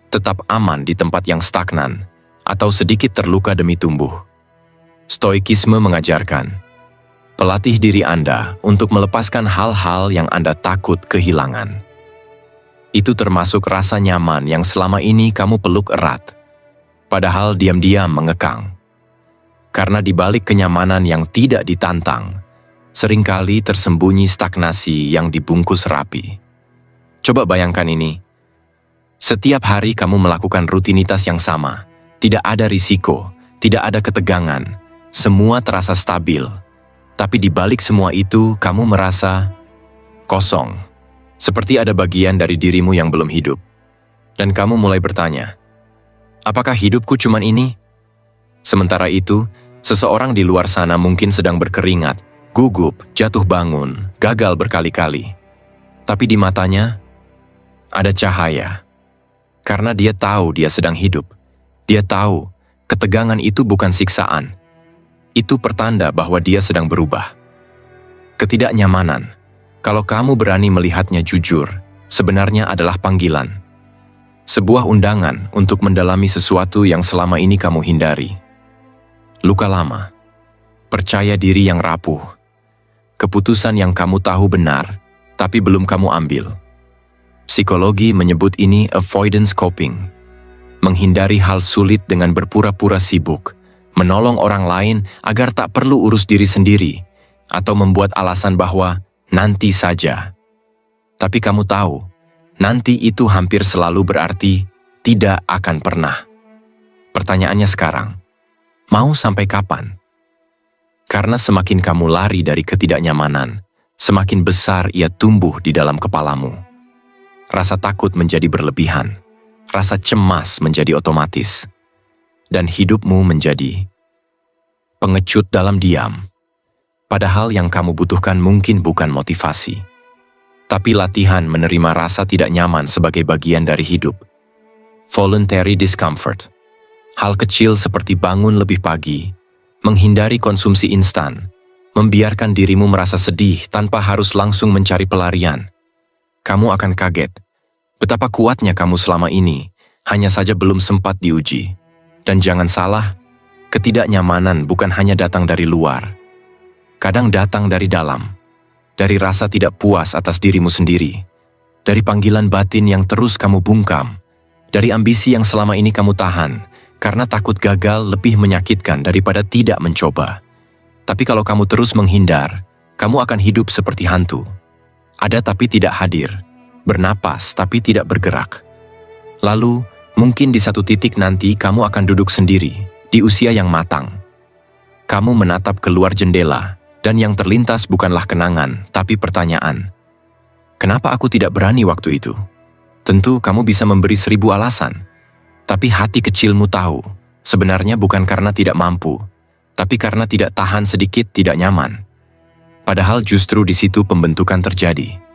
Tetap aman di tempat yang stagnan, atau sedikit terluka demi tumbuh. Stoikisme mengajarkan, pelatih diri Anda untuk melepaskan hal-hal yang Anda takut kehilangan. Itu termasuk rasa nyaman yang selama ini kamu peluk erat, padahal diam-diam mengekang. Karena di balik kenyamanan yang tidak ditantang, seringkali tersembunyi stagnasi yang dibungkus rapi. Coba bayangkan ini. Setiap hari kamu melakukan rutinitas yang sama. Tidak ada risiko, tidak ada ketegangan, semua terasa stabil. Tapi di balik semua itu, kamu merasa kosong. Seperti ada bagian dari dirimu yang belum hidup. Dan kamu mulai bertanya, apakah hidupku cuman ini? Sementara itu, seseorang di luar sana mungkin sedang berkeringat, gugup, jatuh bangun, gagal berkali-kali. Tapi di matanya, ada cahaya. Karena dia tahu dia sedang hidup. Dia tahu, ketegangan itu bukan siksaan. Itu pertanda bahwa dia sedang berubah. Ketidaknyamanan, kalau kamu berani melihatnya jujur, sebenarnya adalah panggilan. Sebuah undangan untuk mendalami sesuatu yang selama ini kamu hindari. Luka lama, percaya diri yang rapuh, keputusan yang kamu tahu benar, tapi belum kamu ambil. Psikologi menyebut ini avoidance coping. Menghindari hal sulit dengan berpura-pura sibuk, menolong orang lain agar tak perlu urus diri sendiri, atau membuat alasan bahwa nanti saja. Tapi kamu tahu, nanti itu hampir selalu berarti tidak akan pernah. Pertanyaannya sekarang, mau sampai kapan? Karena semakin kamu lari dari ketidaknyamanan, semakin besar ia tumbuh di dalam kepalamu. Rasa takut menjadi berlebihan. Rasa cemas menjadi otomatis, dan hidupmu menjadi pengecut dalam diam. Padahal yang kamu butuhkan mungkin bukan motivasi, tapi latihan menerima rasa tidak nyaman sebagai bagian dari hidup. Voluntary discomfort. Hal kecil seperti bangun lebih pagi, menghindari konsumsi instan, membiarkan dirimu merasa sedih tanpa harus langsung mencari pelarian. Kamu akan kaget. Betapa kuatnya kamu selama ini, hanya saja belum sempat diuji. Dan jangan salah, ketidaknyamanan bukan hanya datang dari luar. Kadang datang dari dalam, dari rasa tidak puas atas dirimu sendiri, dari panggilan batin yang terus kamu bungkam, dari ambisi yang selama ini kamu tahan, karena takut gagal lebih menyakitkan daripada tidak mencoba. Tapi kalau kamu terus menghindar, kamu akan hidup seperti hantu. Ada tapi tidak hadir. Bernapas tapi tidak bergerak. Lalu, mungkin di satu titik nanti kamu akan duduk sendiri, di usia yang matang. Kamu menatap keluar jendela, dan yang terlintas bukanlah kenangan, tapi pertanyaan. Kenapa aku tidak berani waktu itu? Tentu kamu bisa memberi 1000 alasan. Tapi hati kecilmu tahu, sebenarnya bukan karena tidak mampu, tapi karena tidak tahan sedikit tidak nyaman. Padahal justru di situ pembentukan terjadi.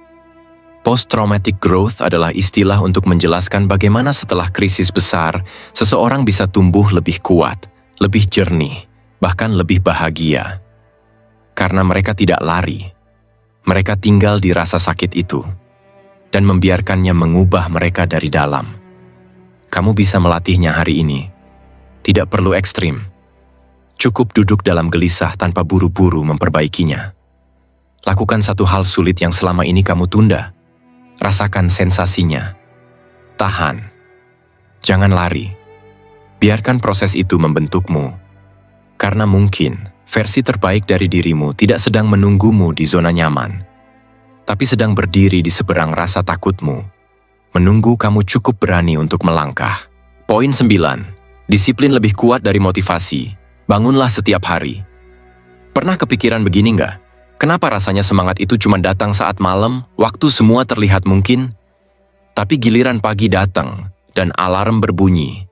Post-traumatic growth adalah istilah untuk menjelaskan bagaimana setelah krisis besar, seseorang bisa tumbuh lebih kuat, lebih jernih, bahkan lebih bahagia. Karena mereka tidak lari. Mereka tinggal di rasa sakit itu, dan membiarkannya mengubah mereka dari dalam. Kamu bisa melatihnya hari ini. Tidak perlu ekstrim, Cukup duduk dalam gelisah tanpa buru-buru memperbaikinya. Lakukan satu hal sulit yang selama ini kamu tunda. Rasakan sensasinya. Tahan. Jangan lari. Biarkan proses itu membentukmu. Karena mungkin versi terbaik dari dirimu tidak sedang menunggumu di zona nyaman, tapi sedang berdiri di seberang rasa takutmu, menunggu kamu cukup berani untuk melangkah. Poin 9. Disiplin lebih kuat dari motivasi. Bangunlah setiap hari. Pernah kepikiran begini nggak? Kenapa rasanya semangat itu cuma datang saat malam, waktu semua terlihat mungkin? Tapi giliran pagi datang, dan alarm berbunyi.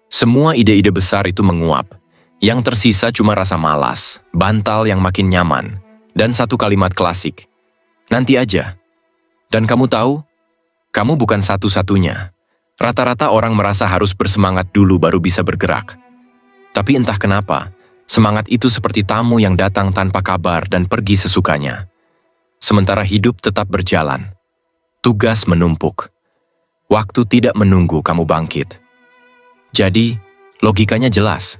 Semua ide-ide besar itu menguap. Yang tersisa cuma rasa malas, bantal yang makin nyaman, dan satu kalimat klasik. Nanti aja. Dan kamu tahu, kamu bukan satu-satunya. Rata-rata orang merasa harus bersemangat dulu baru bisa bergerak. Tapi entah kenapa, semangat itu seperti tamu yang datang tanpa kabar dan pergi sesukanya. Sementara hidup tetap berjalan. Tugas menumpuk. Waktu tidak menunggu kamu bangkit. Jadi, logikanya jelas.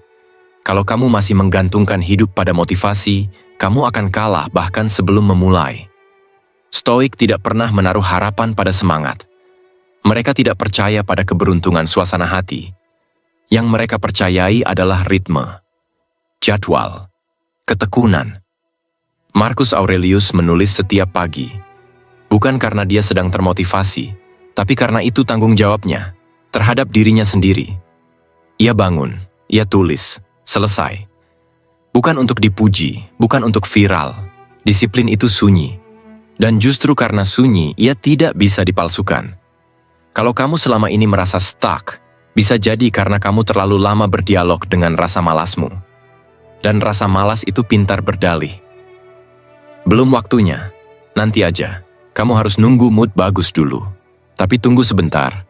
Kalau kamu masih menggantungkan hidup pada motivasi, kamu akan kalah bahkan sebelum memulai. Stoik tidak pernah menaruh harapan pada semangat. Mereka tidak percaya pada keberuntungan suasana hati. Yang mereka percayai adalah ritme, jadwal, ketekunan. Marcus Aurelius menulis setiap pagi, bukan karena dia sedang termotivasi, tapi karena itu tanggung jawabnya terhadap dirinya sendiri. Ia bangun, ia tulis, selesai. Bukan untuk dipuji, bukan untuk viral. Disiplin itu sunyi. Dan justru karena sunyi, ia tidak bisa dipalsukan. Kalau kamu selama ini merasa stuck, bisa jadi karena kamu terlalu lama berdialog dengan rasa malasmu. Dan rasa malas itu pintar berdalih. Belum waktunya, nanti aja. Kamu harus nunggu mood bagus dulu. Tapi tunggu sebentar.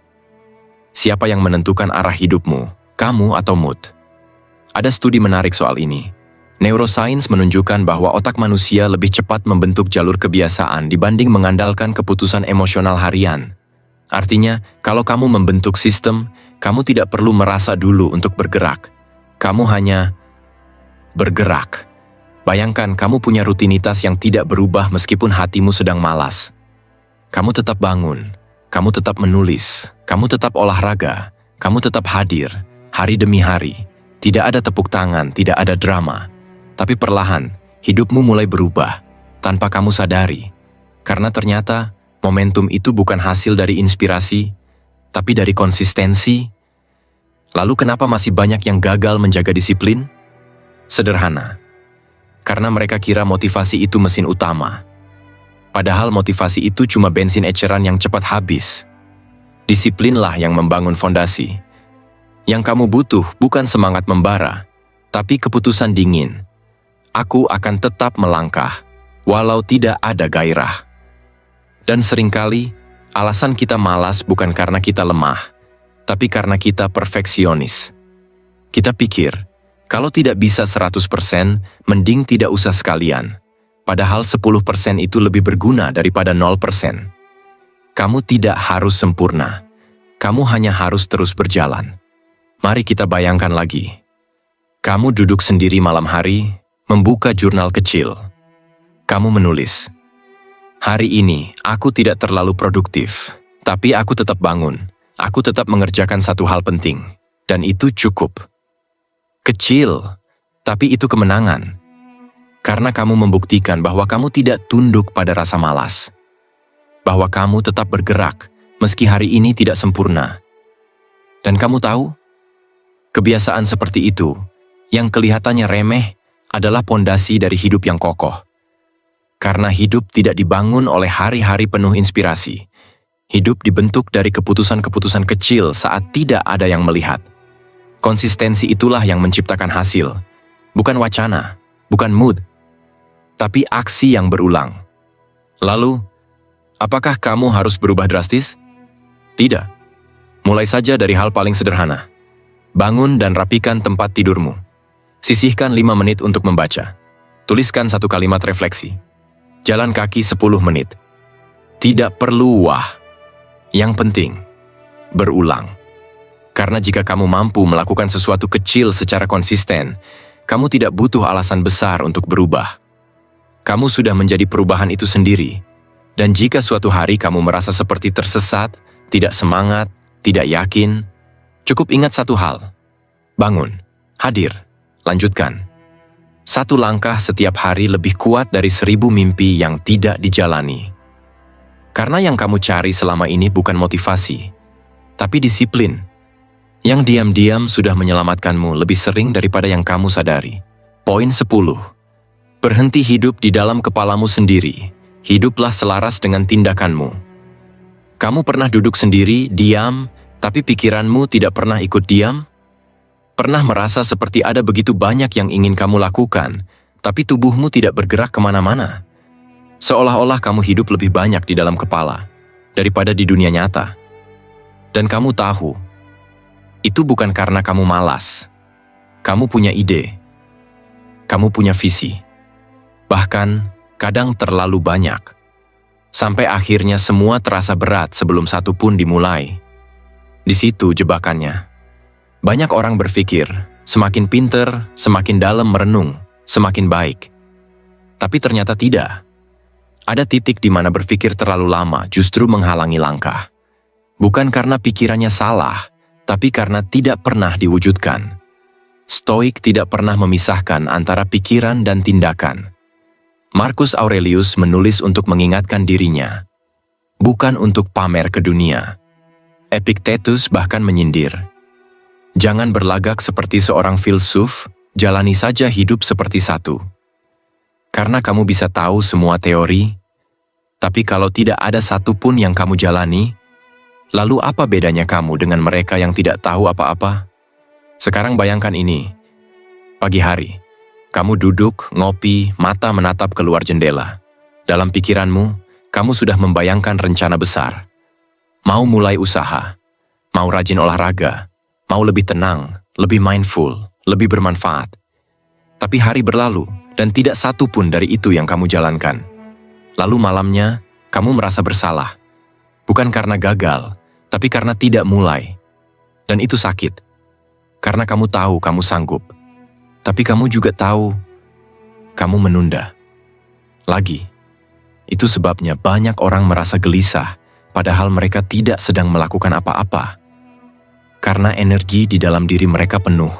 Siapa yang menentukan arah hidupmu, kamu atau mood? Ada studi menarik soal ini. Neuroscience menunjukkan bahwa otak manusia lebih cepat membentuk jalur kebiasaan dibanding mengandalkan keputusan emosional harian. Artinya, kalau kamu membentuk sistem, kamu tidak perlu merasa dulu untuk bergerak. Kamu hanya bergerak. Bayangkan kamu punya rutinitas yang tidak berubah meskipun hatimu sedang malas. Kamu tetap bangun, kamu tetap menulis, kamu tetap olahraga, kamu tetap hadir, hari demi hari. Tidak ada tepuk tangan, tidak ada drama. Tapi perlahan, hidupmu mulai berubah, tanpa kamu sadari. Karena ternyata, momentum itu bukan hasil dari inspirasi, tapi dari konsistensi. Lalu kenapa masih banyak yang gagal menjaga disiplin? Sederhana. Karena mereka kira motivasi itu mesin utama. Padahal motivasi itu cuma bensin eceran yang cepat habis. Disiplinlah yang membangun fondasi. Yang kamu butuh bukan semangat membara, tapi keputusan dingin. Aku akan tetap melangkah, walau tidak ada gairah. Dan seringkali, alasan kita malas bukan karena kita lemah, tapi karena kita perfeksionis. Kita pikir, kalau tidak bisa 100%, mending tidak usah sekalian. Padahal 10% itu lebih berguna daripada 0%. Kamu tidak harus sempurna. Kamu hanya harus terus berjalan. Mari kita bayangkan lagi. Kamu duduk sendiri malam hari, membuka jurnal kecil. Kamu menulis, hari ini aku tidak terlalu produktif, tapi aku tetap bangun. Aku tetap mengerjakan satu hal penting, dan itu cukup. Kecil, tapi itu kemenangan. Karena kamu membuktikan bahwa kamu tidak tunduk pada rasa malas. Bahwa kamu tetap bergerak, meski hari ini tidak sempurna. Dan kamu tahu, kebiasaan seperti itu, yang kelihatannya remeh, adalah pondasi dari hidup yang kokoh. Karena hidup tidak dibangun oleh hari-hari penuh inspirasi. Hidup dibentuk dari keputusan-keputusan kecil saat tidak ada yang melihat. Konsistensi itulah yang menciptakan hasil. Bukan wacana, bukan mood, tapi aksi yang berulang. Lalu, apakah kamu harus berubah drastis? Tidak. Mulai saja dari hal paling sederhana. Bangun dan rapikan tempat tidurmu. Sisihkan 5 menit untuk membaca. Tuliskan satu kalimat refleksi. Jalan kaki 10 menit. Tidak perlu wah. Yang penting, berulang. Karena jika kamu mampu melakukan sesuatu kecil secara konsisten, kamu tidak butuh alasan besar untuk berubah. Kamu sudah menjadi perubahan itu sendiri. Dan jika suatu hari kamu merasa seperti tersesat, tidak semangat, tidak yakin, cukup ingat satu hal. Bangun, hadir, lanjutkan. Satu langkah setiap hari lebih kuat dari 1000 mimpi yang tidak dijalani. Karena yang kamu cari selama ini bukan motivasi, tapi disiplin. Yang diam-diam sudah menyelamatkanmu lebih sering daripada yang kamu sadari. Poin 10. Berhenti hidup di dalam kepalamu sendiri. Hiduplah selaras dengan tindakanmu. Kamu pernah duduk sendiri, diam, tapi pikiranmu tidak pernah ikut diam? Pernah merasa seperti ada begitu banyak yang ingin kamu lakukan, tapi tubuhmu tidak bergerak kemana-mana? Seolah-olah kamu hidup lebih banyak di dalam kepala daripada di dunia nyata. Dan kamu tahu, itu bukan karena kamu malas. Kamu punya ide. Kamu punya visi. Bahkan, kadang terlalu banyak. Sampai akhirnya semua terasa berat sebelum satu pun dimulai. Di situ jebakannya. Banyak orang berpikir, semakin pinter, semakin dalam merenung, semakin baik. Tapi ternyata tidak. Ada titik di mana berpikir terlalu lama justru menghalangi langkah. Bukan karena pikirannya salah, tapi karena tidak pernah diwujudkan. Stoik tidak pernah memisahkan antara pikiran dan tindakan. Marcus Aurelius menulis untuk mengingatkan dirinya, bukan untuk pamer ke dunia. Epictetus bahkan menyindir, jangan berlagak seperti seorang filsuf, jalani saja hidup seperti satu. Karena kamu bisa tahu semua teori, tapi kalau tidak ada satu pun yang kamu jalani, lalu apa bedanya kamu dengan mereka yang tidak tahu apa-apa? Sekarang bayangkan ini, pagi hari. Kamu duduk, ngopi, mata menatap keluar jendela. Dalam pikiranmu, kamu sudah membayangkan rencana besar. Mau mulai usaha, mau rajin olahraga, mau lebih tenang, lebih mindful, lebih bermanfaat. Tapi hari berlalu, dan tidak satu pun dari itu yang kamu jalankan. Lalu malamnya, kamu merasa bersalah. Bukan karena gagal, tapi karena tidak mulai. Dan itu sakit. Karena kamu tahu kamu sanggup. Tapi kamu juga tahu, kamu menunda. Lagi, itu sebabnya banyak orang merasa gelisah, padahal mereka tidak sedang melakukan apa-apa. Karena energi di dalam diri mereka penuh,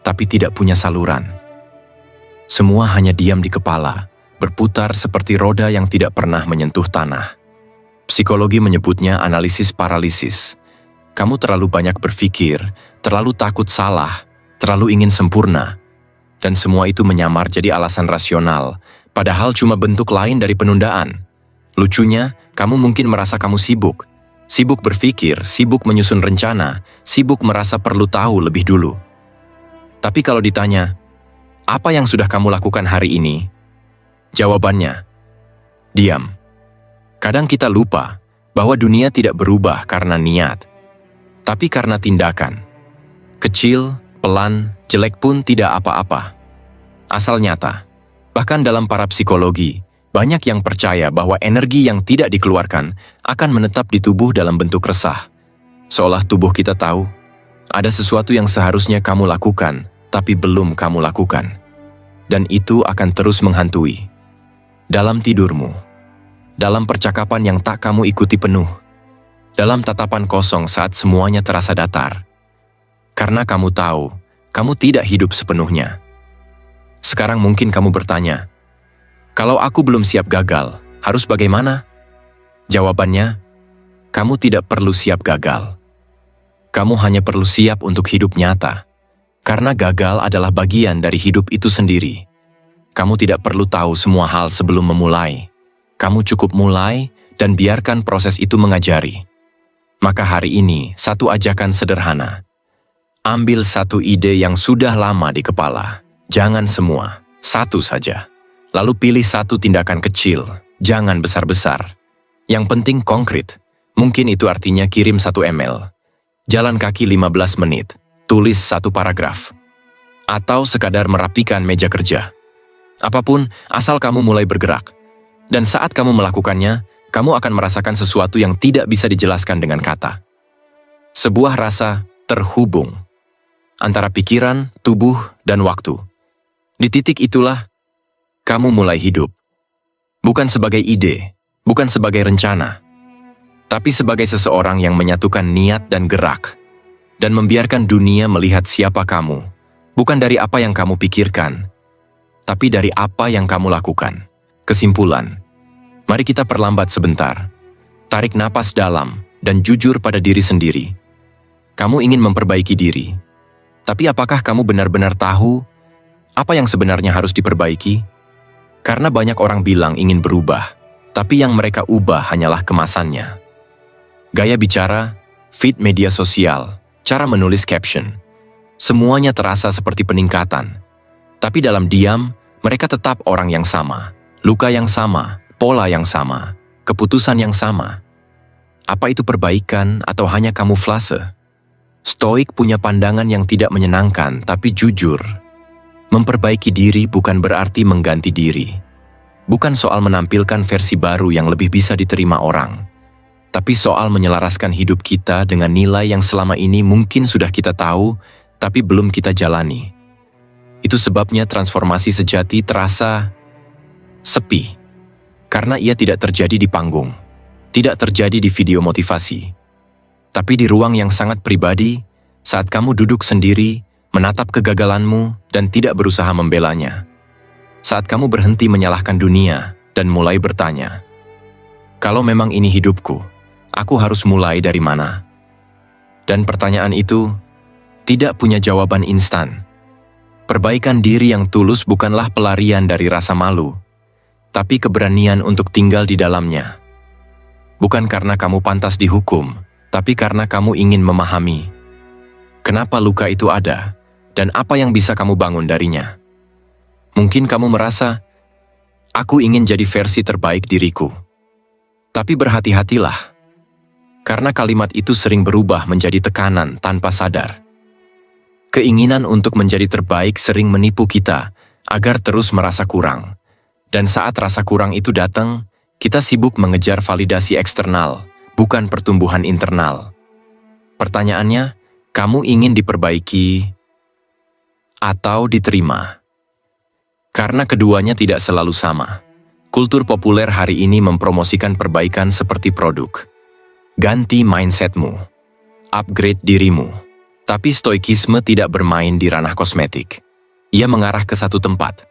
tapi tidak punya saluran. Semua hanya diam di kepala, berputar seperti roda yang tidak pernah menyentuh tanah. Psikologi menyebutnya analisis paralisis. Kamu terlalu banyak berpikir, terlalu takut salah, terlalu ingin sempurna, dan semua itu menyamar jadi alasan rasional, padahal cuma bentuk lain dari penundaan. Lucunya, kamu mungkin merasa kamu sibuk. Sibuk berpikir, sibuk menyusun rencana, sibuk merasa perlu tahu lebih dulu. Tapi kalau ditanya, apa yang sudah kamu lakukan hari ini? Jawabannya, diam. Kadang kita lupa bahwa dunia tidak berubah karena niat, tapi karena tindakan. Kecil, pelan, jelek pun tidak apa-apa. Asal nyata. Bahkan dalam para psikologi, banyak yang percaya bahwa energi yang tidak dikeluarkan akan menetap di tubuh dalam bentuk resah. Seolah tubuh kita tahu, ada sesuatu yang seharusnya kamu lakukan, tapi belum kamu lakukan. Dan itu akan terus menghantui. Dalam tidurmu, dalam percakapan yang tak kamu ikuti penuh, dalam tatapan kosong saat semuanya terasa datar. Karena kamu tahu, kamu tidak hidup sepenuhnya. Sekarang mungkin kamu bertanya, kalau aku belum siap gagal, harus bagaimana? Jawabannya, kamu tidak perlu siap gagal. Kamu hanya perlu siap untuk hidup nyata. Karena gagal adalah bagian dari hidup itu sendiri. Kamu tidak perlu tahu semua hal sebelum memulai. Kamu cukup mulai dan biarkan proses itu mengajari. Maka hari ini, satu ajakan sederhana. Ambil satu ide yang sudah lama di kepala. Jangan semua, satu saja. Lalu pilih satu tindakan kecil, jangan besar-besar. Yang penting konkret. Mungkin itu artinya kirim satu email. Jalan kaki 15 menit. Tulis satu paragraf. Atau sekadar merapikan meja kerja. Apapun, asal kamu mulai bergerak. Dan saat kamu melakukannya, kamu akan merasakan sesuatu yang tidak bisa dijelaskan dengan kata. Sebuah rasa terhubung. antara pikiran, tubuh, dan waktu. Di titik itulah, kamu mulai hidup. Bukan sebagai ide, bukan sebagai rencana, tapi sebagai seseorang yang menyatukan niat dan gerak, dan membiarkan dunia melihat siapa kamu, bukan dari apa yang kamu pikirkan, tapi dari apa yang kamu lakukan. Kesimpulan, mari kita perlambat sebentar. Tarik napas dalam dan jujur pada diri sendiri. Kamu ingin memperbaiki diri, tapi apakah kamu benar-benar tahu apa yang sebenarnya harus diperbaiki? Karena banyak orang bilang ingin berubah, tapi yang mereka ubah hanyalah kemasannya. Gaya bicara, feed media sosial, cara menulis caption, semuanya terasa seperti peningkatan. Tapi dalam diam, mereka tetap orang yang sama, luka yang sama, pola yang sama, keputusan yang sama. Apa itu perbaikan atau hanya kamuflase? Stoik punya pandangan yang tidak menyenangkan tapi jujur. Memperbaiki diri bukan berarti mengganti diri. Bukan soal menampilkan versi baru yang lebih bisa diterima orang, tapi soal menyelaraskan hidup kita dengan nilai yang selama ini mungkin sudah kita tahu, tapi belum kita jalani. Itu sebabnya transformasi sejati terasa sepi, karena ia tidak terjadi di panggung, tidak terjadi di video motivasi, tapi di ruang yang sangat pribadi, saat kamu duduk sendiri, menatap kegagalanmu, dan tidak berusaha membelanya. Saat kamu berhenti menyalahkan dunia dan mulai bertanya, kalau memang ini hidupku, aku harus mulai dari mana? Dan pertanyaan itu tidak punya jawaban instan. Perbaikan diri yang tulus bukanlah pelarian dari rasa malu, tapi keberanian untuk tinggal di dalamnya. Bukan karena kamu pantas dihukum, tapi karena kamu ingin memahami kenapa luka itu ada dan apa yang bisa kamu bangun darinya. Mungkin kamu merasa, aku ingin jadi versi terbaik diriku. Tapi berhati-hatilah, karena kalimat itu sering berubah menjadi tekanan tanpa sadar. Keinginan untuk menjadi terbaik sering menipu kita agar terus merasa kurang. Dan saat rasa kurang itu datang, kita sibuk mengejar validasi eksternal, bukan pertumbuhan internal. Pertanyaannya, kamu ingin diperbaiki atau diterima? Karena keduanya tidak selalu sama. Kultur populer hari ini mempromosikan perbaikan seperti produk. Ganti mindsetmu, upgrade dirimu. Tapi stoikisme tidak bermain di ranah kosmetik. Ia mengarah ke satu tempat,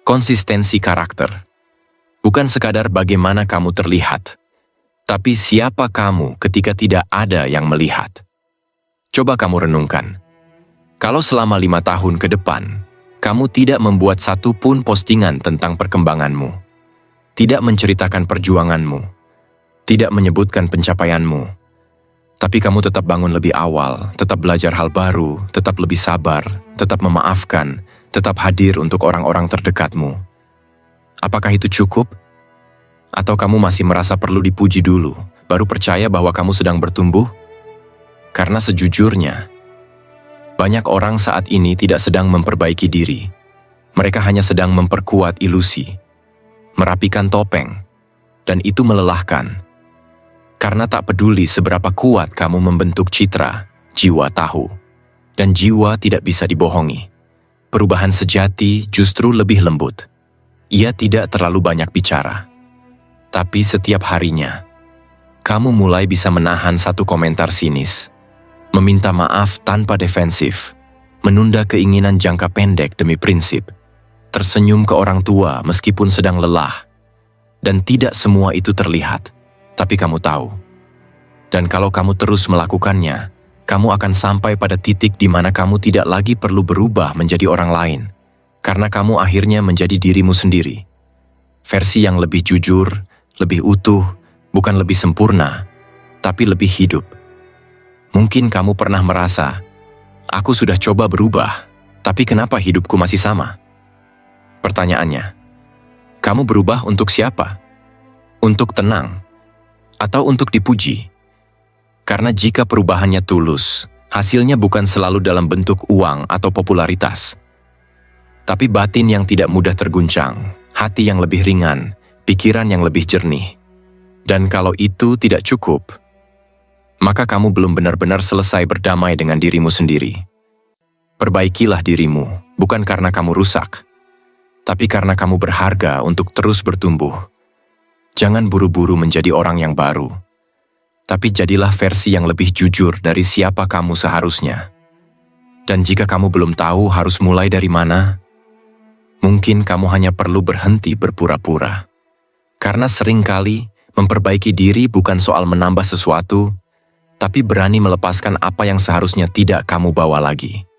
konsistensi karakter. Bukan sekadar bagaimana kamu terlihat, tapi siapa kamu ketika tidak ada yang melihat. Coba kamu renungkan. Kalau selama 5 tahun ke depan, kamu tidak membuat satu pun postingan tentang perkembanganmu, tidak menceritakan perjuanganmu, tidak menyebutkan pencapaianmu, tapi kamu tetap bangun lebih awal, tetap belajar hal baru, tetap lebih sabar, tetap memaafkan, tetap hadir untuk orang-orang terdekatmu. Apakah itu cukup? Atau kamu masih merasa perlu dipuji dulu, baru percaya bahwa kamu sedang bertumbuh? Karena sejujurnya, banyak orang saat ini tidak sedang memperbaiki diri. Mereka hanya sedang memperkuat ilusi, merapikan topeng, dan itu melelahkan. Karena tak peduli seberapa kuat kamu membentuk citra, jiwa tahu, dan jiwa tidak bisa dibohongi. Perubahan sejati justru lebih lembut. Ia tidak terlalu banyak bicara. Tapi setiap harinya, kamu mulai bisa menahan satu komentar sinis, meminta maaf tanpa defensif, menunda keinginan jangka pendek demi prinsip, tersenyum ke orang tua meskipun sedang lelah. Dan tidak semua itu terlihat, tapi kamu tahu. Dan kalau kamu terus melakukannya, kamu akan sampai pada titik di mana kamu tidak lagi perlu berubah menjadi orang lain, karena kamu akhirnya menjadi dirimu sendiri. Versi yang lebih jujur, lebih utuh, bukan lebih sempurna, tapi lebih hidup. Mungkin kamu pernah merasa, aku sudah coba berubah, tapi kenapa hidupku masih sama? Pertanyaannya, kamu berubah untuk siapa? Untuk tenang? Atau untuk dipuji? Karena jika perubahannya tulus, hasilnya bukan selalu dalam bentuk uang atau popularitas. Tapi batin yang tidak mudah terguncang, hati yang lebih ringan, pikiran yang lebih jernih. Dan kalau itu tidak cukup, maka kamu belum benar-benar selesai berdamai dengan dirimu sendiri. Perbaikilah dirimu, bukan karena kamu rusak, tapi karena kamu berharga untuk terus bertumbuh. Jangan buru-buru menjadi orang yang baru, tapi jadilah versi yang lebih jujur dari siapa kamu seharusnya. Dan jika kamu belum tahu harus mulai dari mana, mungkin kamu hanya perlu berhenti berpura-pura. Karena seringkali memperbaiki diri bukan soal menambah sesuatu, tapi berani melepaskan apa yang seharusnya tidak kamu bawa lagi.